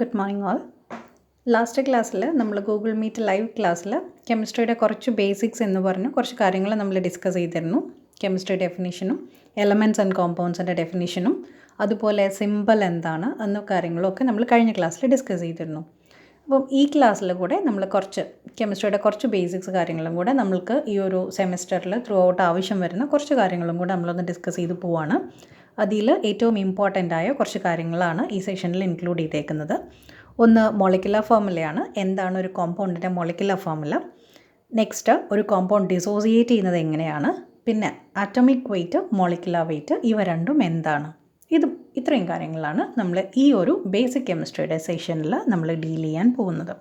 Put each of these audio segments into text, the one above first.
Good morning all. Last ക്ലാസ്സിൽ നമ്മൾ Google meet live ക്ലാസ്സിൽ കെമിസ്ട്രിയുടെ കുറച്ച് ബേസിക്സ് എന്ന് പറഞ്ഞ് കുറച്ച് കാര്യങ്ങൾ നമ്മൾ ഡിസ്കസ് ചെയ്തിരുന്നു. കെമിസ്ട്രി ഡെഫിനിഷനും എലമെൻറ്റ്സ് ആൻഡ് കോമ്പൗണ്ട്സിൻ്റെ ഡെഫിനിഷനും അതുപോലെ സിമ്പിൾ എന്താണ് എന്ന കാര്യങ്ങളൊക്കെ നമ്മൾ കഴിഞ്ഞ ക്ലാസ്സിൽ ഡിസ്കസ് ചെയ്തിരുന്നു. അപ്പം ഈ ക്ലാസ്സിൽ കൂടെ നമ്മൾ കുറച്ച് കെമിസ്ട്രിയുടെ കുറച്ച് ബേസിക്സ് കാര്യങ്ങളും കൂടെ നമ്മൾക്ക് ഈ ഒരു സെമിസ്റ്ററിൽ ത്രൂ ഔട്ട് ആവശ്യം വരുന്ന കുറച്ച് കാര്യങ്ങളും കൂടെ നമ്മളൊന്ന് ഡിസ്കസ് ചെയ്ത് പോവാണ്. അതിൽ ഏറ്റവും ഇമ്പോർട്ടൻ്റ് ആയ കുറച്ച് കാര്യങ്ങളാണ് ഈ സെഷനിൽ ഇൻക്ലൂഡ് ചെയ്തേക്കുന്നത്. ഒന്ന് മോളിക്കുലർ ഫോർമുലയാണ്, എന്താണ് ഒരു കോമ്പൗണ്ടിൻ്റെ മോളിക്കുലർ ഫോർമുല. നെക്സ്റ്റ് ഒരു കോമ്പൗണ്ട് ഡിസോസിയേറ്റ് ചെയ്യുന്നത് എങ്ങനെയാണ്. പിന്നെ ആറ്റോമിക് വെയ്റ്റ്, മോളിക്കുലർ വെയ്റ്റ്, ഇവ രണ്ടും എന്താണ്. ഇത്രയും കാര്യങ്ങളാണ് നമ്മൾ ഈ ഒരു ബേസിക് കെമിസ്ട്രിയുടെ സെഷനിൽ നമ്മൾ ഡീൽ ചെയ്യാൻ പോകുന്നത്.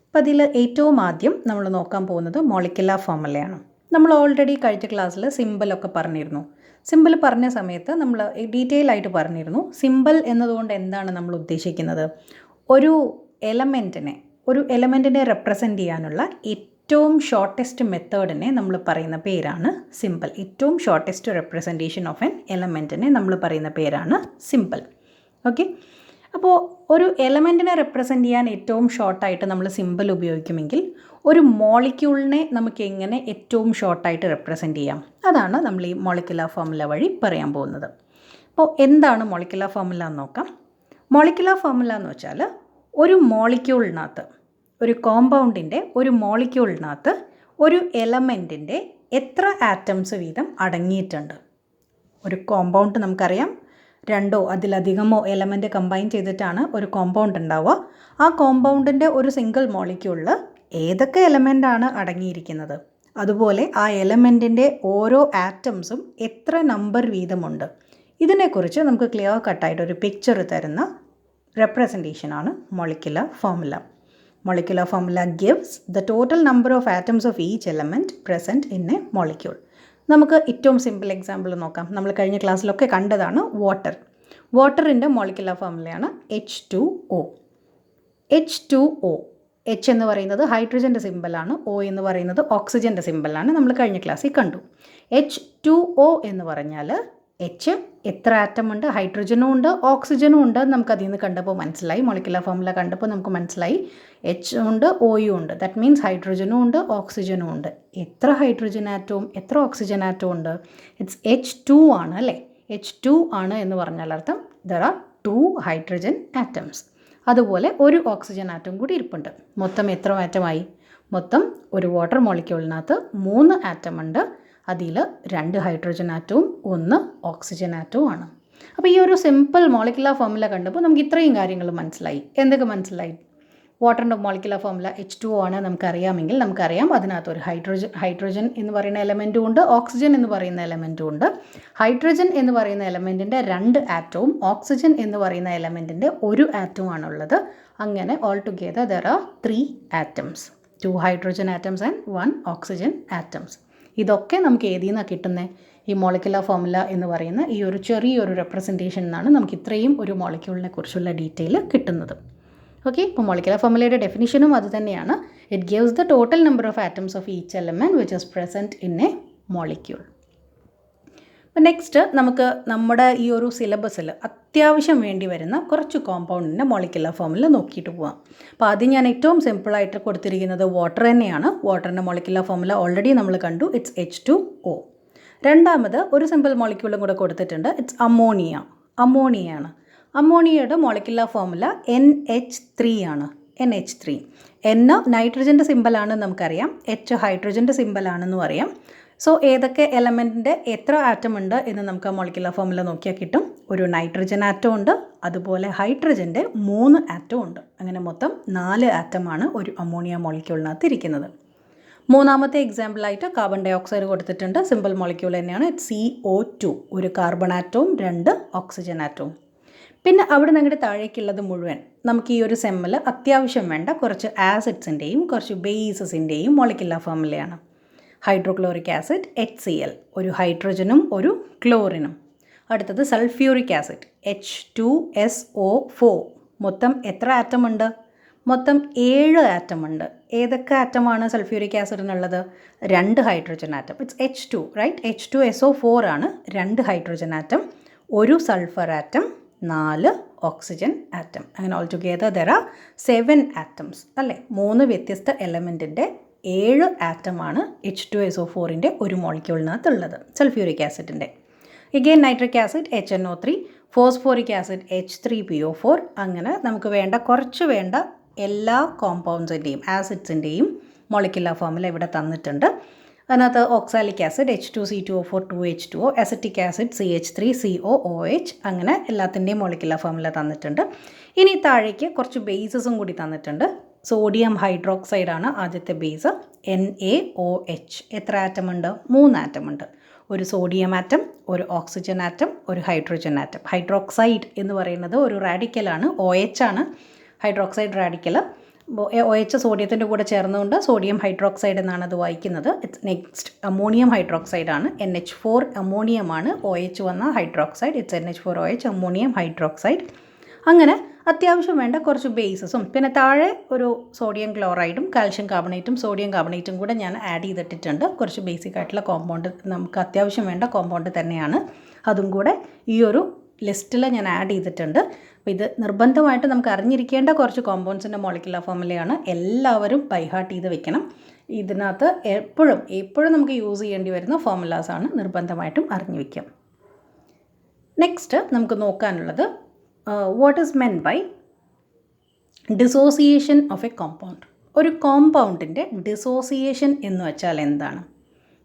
അപ്പം അതിൽ ഏറ്റവും ആദ്യം നമ്മൾ നോക്കാൻ പോകുന്നത് മോളിക്കുലർ ഫോർമുലയാണ്. നമ്മൾ ഓൾറെഡി കഴിഞ്ഞ ക്ലാസ്സിൽ സിമ്പിളൊക്കെ പറഞ്ഞിരുന്നു. സിമ്പിൾ പറഞ്ഞ സമയത്ത് നമ്മൾ ഡീറ്റെയിൽ ആയിട്ട് പറഞ്ഞിരുന്നു. സിമ്പിൾ എന്നതുകൊണ്ട് എന്താണ് നമ്മൾ ഉദ്ദേശിക്കുന്നത്? ഒരു എലമെൻറ്റിനെ റെപ്രസെൻ്റ് ചെയ്യാനുള്ള ഏറ്റവും ഷോർട്ടസ്റ്റ് മെത്തേഡിനെ നമ്മൾ പറയുന്ന പേരാണ് സിമ്പിൾ. ഏറ്റവും ഷോർട്ടസ്റ്റ് റെപ്രസെൻറ്റേഷൻ ഓഫ് എൻ എലമെൻറ്റിനെ നമ്മൾ പറയുന്ന പേരാണ് സിമ്പിൾ. ഓക്കെ, അപ്പോൾ ഒരു എലമെൻറ്റിനെ റെപ്രസെൻ്റ് ചെയ്യാൻ ഏറ്റവും ഷോർട്ടായിട്ട് നമ്മൾ സിമ്പിൾ ഉപയോഗിക്കുമെങ്കിൽ ഒരു മോളിക്യൂളിനെ നമുക്ക് എങ്ങനെ ഏറ്റവും ഷോർട്ടായിട്ട് റെപ്രസെൻ്റ് ചെയ്യാം, അതാണ് നമ്മൾ ഈ മോളിക്കുലർ ഫോർമുല വഴി പറയാൻ പോകുന്നത്. അപ്പോൾ എന്താണ് മോളിക്കുലർ ഫോർമുല എന്ന് നോക്കാം. മോളിക്കുലർ ഫോർമുല എന്ന് വെച്ചാൽ ഒരു മോളിക്യൂളിനകത്ത്, ഒരു കോമ്പൗണ്ടിൻ്റെ ഒരു മോളിക്യൂളിനകത്ത് ഒരു എലമെൻറ്റിൻ്റെ എത്ര ആറ്റംസ് വീതം അടങ്ങിയിട്ടുണ്ട്. ഒരു കോമ്പൗണ്ട് നമുക്കറിയാം, രണ്ടോ അതിലധികമോ എലമെൻറ്റ് കമ്പൈൻ ചെയ്തിട്ടാണ് ഒരു കോമ്പൗണ്ട് ഉണ്ടാവുക. ആ കോമ്പൗണ്ടിൻ്റെ ഒരു സിംഗിൾ മോളിക്യൂളിൽ ഏതൊക്കെ എലമെൻ്റാണ് അടങ്ങിയിരിക്കുന്നത്, അതുപോലെ ആ എലമെൻറ്റിൻ്റെ ഓരോ ആറ്റംസും എത്ര നമ്പർ വീതമുണ്ട്, ഇതിനെക്കുറിച്ച് നമുക്ക് ക്ലിയർ കട്ടായിട്ട് ഒരു പിക്ചർ തരുന്ന റെപ്രസെൻറ്റേഷനാണ് molecular formula. Molecular formula gives the total number of atoms of each element present in a molecule. നമുക്ക് ഏറ്റവും സിമ്പിൾ എക്സാമ്പിൾ നോക്കാം. നമ്മൾ കഴിഞ്ഞ ക്ലാസ്സിലൊക്കെ കണ്ടതാണ് വാട്ടറിൻ്റെ മോളിക്കുലർ ഫോർമുലയാണ് H2O. H എന്ന് പറയുന്നത് ഹൈഡ്രജൻ്റെ സിമ്പിളാണ്, O എന്ന് പറയുന്നത് ഓക്സിജൻ്റെ സിമ്പിളാണ്. നമ്മൾ കഴിഞ്ഞ ക്ലാസ്സിൽ കണ്ടു. H2O എന്ന് പറഞ്ഞാൽ H എത്ര ആറ്റം ഉണ്ട്, ഹൈഡ്രജനും ഉണ്ട് ഓക്സിജനും ഉണ്ട്. നമുക്കതിൽ നിന്ന് കണ്ടപ്പോൾ മനസ്സിലായി, മോളിക്കുലർ ഫോർമുല കണ്ടപ്പോൾ നമുക്ക് മനസ്സിലായി H ഉണ്ട് Oയും ഉണ്ട്. ദാറ്റ് മീൻസ് ഹൈഡ്രജനും ഉണ്ട് ഓക്സിജനും ഉണ്ട്. എത്ര ഹൈഡ്രജൻ ആറ്റവും എത്ര ഓക്സിജൻ ആറ്റവും ഉണ്ട്? ഇറ്റ്സ് H2 ആണ് അല്ലേ. H2 ആണ് എന്ന് പറഞ്ഞാൽ അർത്ഥം ദർ ആർ 2 ഹൈഡ്രജൻ ആറ്റംസ്. അതുപോലെ ഒരു ഓക്സിജൻ ആറ്റം കൂടി ഇരിപ്പുണ്ട്. മൊത്തം എത്ര ആറ്റമായി? മൊത്തം ഒരു വാട്ടർ മോളിക്യൂളിനകത്ത് 3 ആറ്റം ഉണ്ട്. അതിൽ 2 ഹൈഡ്രജൻ ആറ്റവും 1 ഓക്സിജൻ ആറ്റവും ആണ്. അപ്പോൾ ഈ ഒരു സിമ്പിൾ മോളിക്കുലർ ഫോർമുല കണ്ടപ്പോൾ നമുക്ക് ഇത്രയും കാര്യങ്ങൾ മനസ്സിലായി. എന്തൊക്കെ മനസ്സിലായി? വാട്ടറിൻ്റെ മോളിക്കുലർ ഫോർമുല H2O ആണ് നമുക്കറിയാമെങ്കിൽ നമുക്കറിയാം അതിനകത്ത് ഒരു ഹൈഡ്രജൻ എന്ന് പറയുന്ന എലമെൻറ്റും ഉണ്ട്, ഓക്സിജൻ എന്ന് പറയുന്ന എലമെൻറ്റും ഉണ്ട്. ഹൈഡ്രജൻ എന്ന് പറയുന്ന എലമെൻറ്റിൻ്റെ 2 ആറ്റവും ഓക്സിജൻ എന്ന് പറയുന്ന എലമെൻറ്റിൻ്റെ 1 ആറ്റവും ആണുള്ളത്. അങ്ങനെ all together there R 3 atoms, 2 hydrogen atoms and 1 oxygen atoms. ഇതൊക്കെ നമുക്ക് ഏതിൽ നിന്നാണ് കിട്ടുന്നത്? ഈ മോളിക്കുലർ ഫോർമുല എന്ന് പറയുന്ന ഈ ഒരു ചെറിയൊരു റെപ്രസെൻറ്റേഷൻ എന്നാണ് നമുക്ക് ഇത്രയും ഒരു മോളിക്യൂളിനെ കുറിച്ചുള്ള ഡീറ്റെയിൽ കിട്ടുന്നത്. ഓക്കെ, ഇപ്പോൾ മോളിക്കുലർ ഫോർമുലയുടെ ഡെഫിനിഷനും അത് തന്നെയാണ്. It gives the total number of atoms of each element which is present in a molecule. അപ്പോൾ നെക്സ്റ്റ് നമുക്ക് നമ്മുടെ ഈ ഒരു സിലബസിൽ അത്യാവശ്യം വേണ്ടി വരുന്ന കുറച്ച് കോമ്പൗണ്ടിൻ്റെ മോളിക്കുലർ ഫോർമുല നോക്കിയിട്ട് പോകാം. അപ്പോൾ ആദ്യം ഞാൻ ഏറ്റവും സിമ്പിളായിട്ട് കൊടുത്തിരിക്കുന്നത് വാട്ടർ തന്നെയാണ്. വാട്ടറിൻ്റെ മോളിക്കുലർ ഫോർമുല ഓൾറെഡി നമ്മൾ കണ്ടു, ഇറ്റ്സ് H2O. രണ്ടാമത് ഒരു സിമ്പിൾ മോളിക്യൂളും കൂടെ കൊടുത്തിട്ടുണ്ട്, ഇറ്റ്സ് അമോണിയയാണ്. അമോണിയയുടെ മോളിക്കുലർ ഫോർമുല NH3 ആണ്. NH3. N നൈട്രജൻ്റെ സിമ്പിളാണെന്ന് നമുക്കറിയാം, H ഹൈഡ്രജൻ്റെ സിമ്പിളാണെന്നും അറിയാം. സോ ഏതൊക്കെ എലമെൻറ്റിൻ്റെ എത്ര ആറ്റം ഉണ്ട് എന്ന് നമുക്ക് ആ മോളിക്കുലർ ഫോർമുല നോക്കിയാൽ കിട്ടും. ഒരു നൈട്രജൻ ആറ്റം ഉണ്ട്, അതുപോലെ ഹൈഡ്രജൻ്റെ 3 ആറ്റം ഉണ്ട്. അങ്ങനെ മൊത്തം 4 ആറ്റമാണ് ഒരു അമോണിയ മോളിക്യൂളിനകത്ത് ഇരിക്കുന്നത്. മൂന്നാമത്തെ എക്സാമ്പിളായിട്ട് കാർബൺ ഡൈ ഓക്സൈഡ് കൊടുത്തിട്ടുണ്ട്. സിമ്പിൾ മോളിക്യൂൾ തന്നെയാണ്, CO2. ഒരു കാർബൺ ആറ്റവും 2 ഓക്സിജൻ ആറ്റവും. പിന്നെ അവിടെ നിങ്ങളുടെ താഴേക്കുള്ളത് മുഴുവൻ നമുക്ക് ഈ ഒരു സെമ്മിൽ അത്യാവശ്യം വേണ്ട കുറച്ച് ആസിഡ്സിൻ്റെയും കുറച്ച് ബേസസിൻ്റെയും മോളിക്കുലർ ഫോർമുലയാണ്. ഹൈഡ്രോക്ലോറിക് ആസിഡ് HCl, ഒരു ഹൈഡ്രജനും ഒരു ക്ലോറിനും. അടുത്തത് സൾഫ്യൂറിക് ആസിഡ് H2SO4. മൊത്തം എത്ര ആറ്റം ഉണ്ട്? മൊത്തം 7 ആറ്റം ഉണ്ട്. ഏതൊക്കെ ആറ്റമാണ് സൾഫ്യൂറിക് ആസിഡിനുള്ളത്? 2 hydrogen atom. It's H2 right. H2SO4 ആണ് 2 ഹൈഡ്രജൻ ആറ്റം, ഒരു സൾഫർ ആറ്റം, 4 ഓക്സിജൻ ആറ്റം. അങ്ങനെ all together there are 7 atoms അല്ലേ. 3 വ്യത്യസ്ത എലമെൻറ്റിൻ്റെ 7 ആറ്റമാണ് H2SO4ൻ്റെ ഒരു മോളിക്യൂളിനകത്തുള്ളത്, സൾഫ്യൂരിക് ആസിഡിൻ്റെ. Again nitric acid HNO3, phosphoric acid H3PO4. അങ്ങനെ നമുക്ക് കുറച്ച് വേണ്ട എല്ലാ കോമ്പൗണ്ട്സിൻ്റെയും ആസിഡ്സിൻ്റെയും മോളിക്യുലർ ഫോർമുല ഇവിടെ തന്നിട്ടുണ്ട്. അതിനകത്ത് oxalic acid H2C2O4 2H2O, acetic acid CH3COOH, അങ്ങനെ എല്ലാത്തിൻ്റെയും മോളിക്യുലർ ഫോർമുല തന്നിട്ടുണ്ട്. ഇനി താഴേക്ക് കുറച്ച് ബേസസും കൂടി തന്നിട്ടുണ്ട്. സോഡിയം ഹൈഡ്രോക്സൈഡാണ് ആദ്യത്തെ ബേസ്, NaOH. എത്ര ആറ്റം ഉണ്ട്? 3 ആറ്റം ഉണ്ട്. ഒരു സോഡിയം ആറ്റം, ഒരു ഓക്സിജൻ ആറ്റം, ഒരു ഹൈഡ്രോജൻ ആറ്റം. ഹൈഡ്രോക്സൈഡ് എന്ന് പറയുന്നത് ഒരു റാഡിക്കലാണ്, OH ആണ് ഹൈഡ്രോക്സൈഡ് റാഡിക്കൽ. OH സോഡിയത്തിൻ്റെ കൂടെ ചേർന്നുകൊണ്ട് സോഡിയം ഹൈഡ്രോക്സൈഡ് എന്നാണ് അത് വായിക്കുന്നത്. നെക്സ്റ്റ് അമോണിയം ഹൈഡ്രോക്സൈഡാണ്, NH4 അമോണിയമാണ് OH വന്ന hydroxide. It's NH4OH ammonium hydroxide. അങ്ങനെ അത്യാവശ്യം വേണ്ട കുറച്ച് ബേസസും പിന്നെ താഴെ ഒരു സോഡിയം ക്ലോറൈഡും കാൽഷ്യം കാർബണേറ്റും സോഡിയം കാർബണേറ്റും കൂടെ ഞാൻ ആഡ് ചെയ്തിട്ടിട്ടുണ്ട്. കുറച്ച് ബേസിക് ആയിട്ടുള്ള കോമ്പൗണ്ട്, നമുക്ക് അത്യാവശ്യം വേണ്ട കോമ്പൗണ്ട് തന്നെയാണ്. അതും കൂടെ ഈ ഒരു ലിസ്റ്റിൽ ഞാൻ ആഡ് ചെയ്തിട്ടുണ്ട്. അപ്പോൾ ഇത് നിർബന്ധമായിട്ട് നമുക്ക് അറിഞ്ഞിരിക്കേണ്ട കുറച്ച് കോമ്പൗണ്ട്സിൻ്റെ മോളിക്യുലർ ഫോർമുലയാണ്. എല്ലാവരും ബൈഹാർട്ട് ചെയ്ത് വെക്കണം. ഇതിനകത്ത് എപ്പോഴും നമുക്ക് യൂസ് ചെയ്യേണ്ടി വരുന്ന ഫോർമുലാസാണ്, നിർബന്ധമായിട്ടും അറിഞ്ഞു വയ്ക്കാം. നെക്സ്റ്റ് നമുക്ക് നോക്കാനുള്ളത് what is meant by dissociation of a compound. ഒരു കോമ്പൗണ്ടിൻ്റെ ഡിസോസിയേഷൻ എന്ന് വെച്ചാൽ എന്താണ്?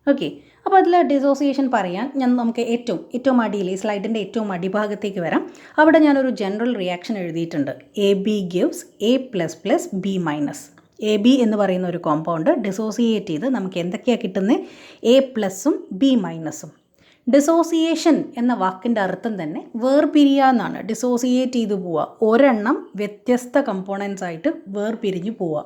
ഓക്കെ, അപ്പോൾ അതിൽ ഡിസോസിയേഷൻ പറയാൻ നമുക്ക് ഏറ്റവും അടിയിൽ ഈ സ്ലൈഡിൻ്റെ ഏറ്റവും അടിഭാഗത്തേക്ക് വരാം. അവിടെ ഞാനൊരു ജനറൽ റിയാക്ഷൻ എഴുതിയിട്ടുണ്ട്. AB gives A++B-. AB എന്ന് പറയുന്ന ഒരു കോമ്പൗണ്ട് ഡിസോസിയേറ്റ് ചെയ്ത് നമുക്ക് എന്തൊക്കെയാണ് കിട്ടുന്നത്? A+ഉം B-ഉം. ഡിസോസിയേഷൻ എന്ന വാക്കിൻ്റെ അർത്ഥം തന്നെ വേർപിരിയുക എന്നാണ്. ഡിസോസിയേറ്റ് ചെയ്ത് പോവുക, ഒരെണ്ണം വ്യത്യസ്ത കമ്പോണൻസ് ആയിട്ട് വേർപിരിഞ്ഞ് പോവുക.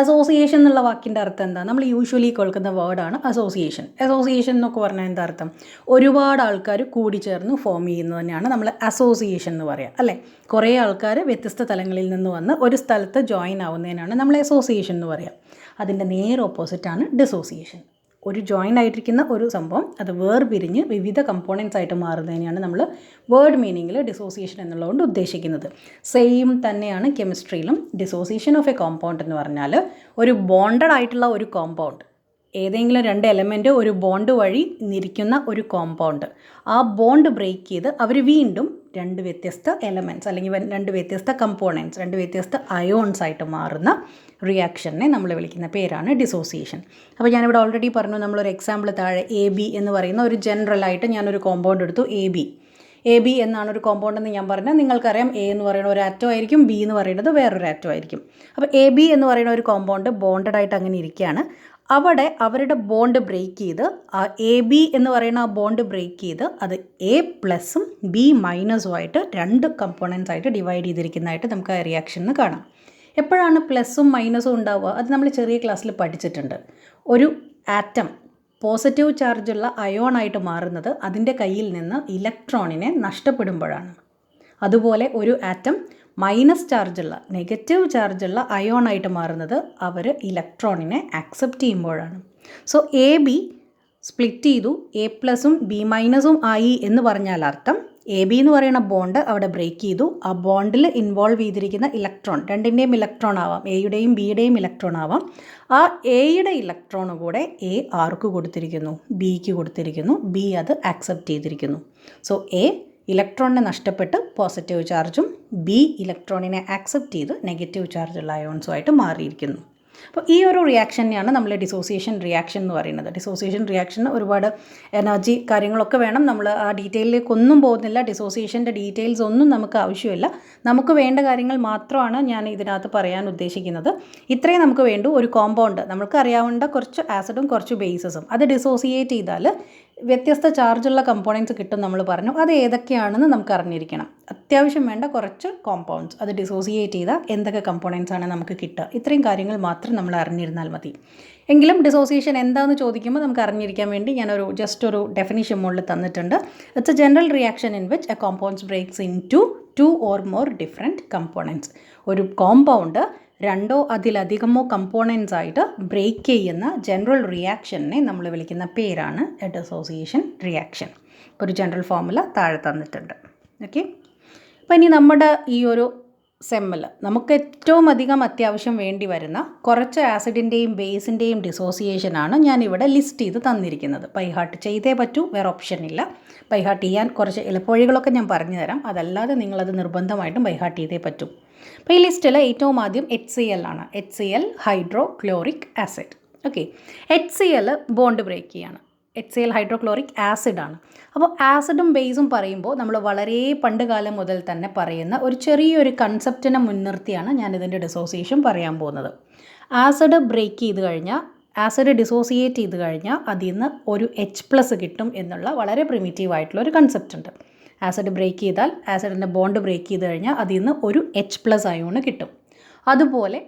അസോസിയേഷൻ എന്നുള്ള വാക്കിൻ്റെ അർത്ഥം എന്താ? നമ്മൾ യൂഷ്വലി കേൾക്കുന്ന വേർഡാണ് അസോസിയേഷൻ. അസോസിയേഷൻ എന്നൊക്കെ പറഞ്ഞാൽ എന്താ അർത്ഥം? ഒരുപാട് ആൾക്കാർ കൂടിച്ചേർന്ന് ഫോം ചെയ്യുന്നത് തന്നെയാണ് നമ്മൾ അസോസിയേഷൻ എന്ന് പറയുക അല്ലേ. കുറേ ആൾക്കാർ വ്യത്യസ്ത തലങ്ങളിൽ നിന്ന് വന്ന് ഒരു സ്ഥലത്ത് ജോയിൻ ആവുന്നതിനാണ് നമ്മൾ അസോസിയേഷൻ എന്ന് പറയുക. അതിൻ്റെ നേരെ ഓപ്പോസിറ്റാണ് ഡിസോസിയേഷൻ. ഒരു ജോയിൻ ആയിട്ടിരിക്കുന്ന ഒരു സംഭവം അത് വേർപിരിഞ്ഞ് വിവിധ കമ്പോണൻസ് ആയിട്ട് മാറുന്നതിനെയാണ് നമ്മൾ വേർഡ് മീനിങ്ങിൽ ഡിസോസിയേഷൻ എന്നുള്ളതുകൊണ്ട് ഉദ്ദേശിക്കുന്നത്. സെയിം തന്നെയാണ് കെമിസ്ട്രിയിലും. ഡിസോസിയേഷൻ ഓഫ് എ കോമ്പൗണ്ട് എന്ന് പറഞ്ഞാൽ ഒരു ബോണ്ടഡ് ആയിട്ടുള്ള ഒരു കോമ്പൗണ്ട്, ഏതെങ്കിലും 2 എലമെൻറ്റ് ഒരു ബോണ്ട് വഴി നിരിക്കുന്ന ഒരു കോമ്പൗണ്ട്, ആ ബോണ്ട് ബ്രേക്ക് ചെയ്ത് അവർ വീണ്ടും 2 വ്യത്യസ്ത എലമെൻറ്റ്സ് അല്ലെങ്കിൽ 2 വ്യത്യസ്ത കമ്പോണൻസ്, 2 വ്യത്യസ്ത അയോൺസ് ആയിട്ട് മാറുന്ന റിയാക്ഷനെ നമ്മൾ വിളിക്കുന്ന പേരാണ് ഡിസോസിയേഷൻ. അപ്പോൾ ഞാനിവിടെ ഓൾറെഡി പറഞ്ഞു, നമ്മളൊരു എക്സാമ്പിൾ താഴെ AB എന്ന് പറയുന്ന ഒരു ജനറലായിട്ട് ഞാനൊരു കോമ്പൗണ്ട് എടുത്തു. AB എന്നാണ് ഒരു കോമ്പൗണ്ട് എന്ന് ഞാൻ പറഞ്ഞാൽ നിങ്ങൾക്കറിയാം, A എന്ന് പറയുന്ന ഒരു ആറ്റം ആയിരിക്കും, B എന്ന് പറയുന്നത് വേറൊരു ആറ്റം ആയിരിക്കും. അപ്പോൾ AB എന്ന് പറയുന്ന ഒരു കോമ്പൗണ്ട് ബോണ്ടഡ് ആയിട്ട് അങ്ങനെ ഇരിക്കുകയാണ്. അവിടെ അവരുടെ ബോണ്ട് ബ്രേക്ക് ചെയ്ത് ആ AB എന്ന് പറയുന്ന ആ ബോണ്ട് ബ്രേക്ക് ചെയ്ത് അത് A+ഉം B-ഉമായിട്ട് 2 കമ്പോണൻസ് ആയിട്ട് ഡിവൈഡ് ചെയ്തിരിക്കുന്നതായിട്ട് നമുക്ക് ആ റിയാക്ഷനിൽ കാണാം. എപ്പോഴാണ് പ്ലസും മൈനസും ഉണ്ടാവുക? അത് നമ്മൾ ചെറിയ ക്ലാസ്സിൽ പഠിച്ചിട്ടുണ്ട്. ഒരു ആറ്റം പോസിറ്റീവ് ചാർജുള്ള അയോണായിട്ട് മാറുന്നത് അതിൻ്റെ കയ്യിൽ നിന്ന് ഇലക്ട്രോണിനെ നഷ്ടപ്പെടുമ്പോഴാണ്. അതുപോലെ ഒരു ആറ്റം മൈനസ് ചാർജുള്ള നെഗറ്റീവ് ചാർജുള്ള അയോണായിട്ട് മാറുന്നത് അവർ ഇലക്ട്രോണിനെ ആക്സെപ്റ്റ് ചെയ്യുമ്പോഴാണ്. സോ AB സ്പ്ലിറ്റ് ചെയ്തു, A+ഉം B-ഉം ആയി എന്ന് പറഞ്ഞാൽ അർത്ഥം AB എന്ന് പറയുന്ന ബോണ്ട് അവിടെ ബ്രേക്ക് ചെയ്തു. ആ ബോണ്ടിൽ ഇൻവോൾവ് ചെയ്തിരിക്കുന്ന ഇലക്ട്രോൺ, 2ൻ്റെയും ഇലക്ട്രോൺ ആവാം, Aയുടെയും Bയുടെയും ഇലക്ട്രോൺ ആവാം. ആ Aയുടെ ഇലക്ട്രോൺ കൂടെ A ആർക്ക് കൊടുത്തിരിക്കുന്നു? Bക്ക് കൊടുത്തിരിക്കുന്നു. B അത് ആക്സെപ്റ്റ് ചെയ്തിരിക്കുന്നു. സോ A ഇലക്ട്രോണിനെ നഷ്ടപ്പെട്ട് പോസിറ്റീവ് ചാർജും B ഇലക്ട്രോണിനെ ആക്സെപ്റ്റ് ചെയ്ത് നെഗറ്റീവ് ചാർജുള്ള അയോൺസുമായിട്ട് മാറിയിരിക്കുന്നു. അപ്പോൾ ഈ ഒരു റിയാക്ഷനെയാണ് നമ്മൾ ഡിസോസിയേഷൻ റിയാക്ഷൻ എന്ന് പറയുന്നത്. ഡിസോസിയേഷൻ റിയാക്ഷന് ഒരുപാട് എനർജി കാര്യങ്ങളൊക്കെ വേണം. നമ്മൾ ആ ഡീറ്റെയിലേക്കൊന്നും പോകുന്നില്ല. ഡിസോസിയേഷൻ്റെ ഡീറ്റെയിൽസ് ഒന്നും നമുക്ക് ആവശ്യമില്ല. നമുക്ക് വേണ്ട കാര്യങ്ങൾ മാത്രമാണ് ഞാൻ ഇതിനകത്ത് പറയാൻ ഉദ്ദേശിക്കുന്നത്. ഇത്രയും നമുക്ക് വേണ്ടു. ഒരു കോമ്പൗണ്ട് നമുക്ക് അറിയാവേണ്ട കുറച്ച് ആസിഡും കുറച്ച് ബേസസും, അത് ഡിസോസിയേറ്റ് ചെയ്താൽ വ്യത്യസ്ത ചാർജുള്ള കമ്പോണൻസ് കിട്ടും നമ്മൾ പറഞ്ഞു. അത് ഏതൊക്കെയാണെന്ന് നമുക്ക് അറിഞ്ഞിരിക്കണം. അത്യാവശ്യം വേണ്ട കുറച്ച് കോമ്പൗണ്ട്സ്, അത് ഡിസോസിയേറ്റ് ചെയ്താൽ എന്തൊക്കെ കമ്പോണൻസ് ആണ് നമുക്ക് കിട്ടുക, ഇത്രയും കാര്യങ്ങൾ മാത്രം നമ്മൾ അറിഞ്ഞിരുന്നാൽ മതി. എങ്കിലും ഡിസോസിയേഷൻ എന്താണെന്ന് ചോദിക്കുമ്പോൾ നമുക്ക് അറിഞ്ഞിരിക്കാൻ വേണ്ടി ഞാനൊരു ജസ്റ്റ് ഒരു ഡെഫിനിഷൻ മുകളിൽ തന്നിട്ടുണ്ട്. It's a general reaction in which a compounds breaks into 2 or more different components. ഒരു കോമ്പൗണ്ട് 2 or അതിലധികമോ കമ്പോണൻസ് ആയിട്ട് ബ്രേക്ക് ചെയ്യുന്ന ജനറൽ റിയാക്ഷനെ നമ്മൾ വിളിക്കുന്ന പേരാണ് ഡിസോസിയേഷൻ റിയാക്ഷൻ. ഒരു ജനറൽ ഫോർമുല താഴെ തന്നിട്ടുണ്ട്. ഓക്കെ, അപ്പോൾ ഇനി നമ്മുടെ ഈ ഒരു സെമ്മിൽ നമുക്ക് ഏറ്റവും അധികം അത്യാവശ്യം വേണ്ടി വരുന്ന കുറച്ച് ആസിഡിൻ്റെയും ബേസിൻ്റെയും ഡിസോസിയേഷനാണ് ഞാനിവിടെ ലിസ്റ്റ് ചെയ്ത് തന്നിരിക്കുന്നത്. ബൈഹാർട്ട് ചെയ്തേ പറ്റൂ, വേറെ ഓപ്ഷൻ ഇല്ല. ബൈഹാർട്ട് ചെയ്യാൻ കുറച്ച് എളുപ്പവഴികളൊക്കെ ഞാൻ പറഞ്ഞു തരാം, അതല്ലാതെ നിങ്ങളത് നിർബന്ധമായിട്ടും ബൈഹാർട്ട് ചെയ്തേ പറ്റൂ. അപ്പോൾ ഈ ലിസ്റ്റിൽ ഏറ്റവും ആദ്യം HCl ആണ്. HCl hydrochloric acid. Okay, HCl bond break ചെയ്യാണ്. HCl ഹൈഡ്രോക്ലോറിക് ആസിഡാണ്. അപ്പോൾ ആസിഡും ബേസും പറയുമ്പോൾ നമ്മൾ വളരെ പണ്ട് കാലം മുതൽ തന്നെ പറയുന്ന ഒരു ചെറിയൊരു കൺസെപ്റ്റിനെ മുൻനിർത്തിയാണ് ഞാനിതിൻ്റെ ഡിസോസിയേഷൻ പറയാൻ പോകുന്നത്. ആസിഡ് ബ്രേക്ക് ചെയ്ത് കഴിഞ്ഞാൽ, ആസിഡ് ഡിസോസിയേറ്റ് ചെയ്ത് കഴിഞ്ഞാൽ അതിൽ നിന്ന് ഒരു H+ കിട്ടും എന്നുള്ള വളരെ പ്രിമിറ്റീവ് ആയിട്ടുള്ള ഒരു കൺസെപ്റ്റ് ഉണ്ട്. ആസിഡ് ബ്രേക്ക് ചെയ്താൽ, ആസിഡിൻ്റെ ബോണ്ട് ബ്രേക്ക് ചെയ്ത് കഴിഞ്ഞാൽ അതിൽ നിന്ന് ഒരു H+ അയോണ് കിട്ടും. അതുപോലെ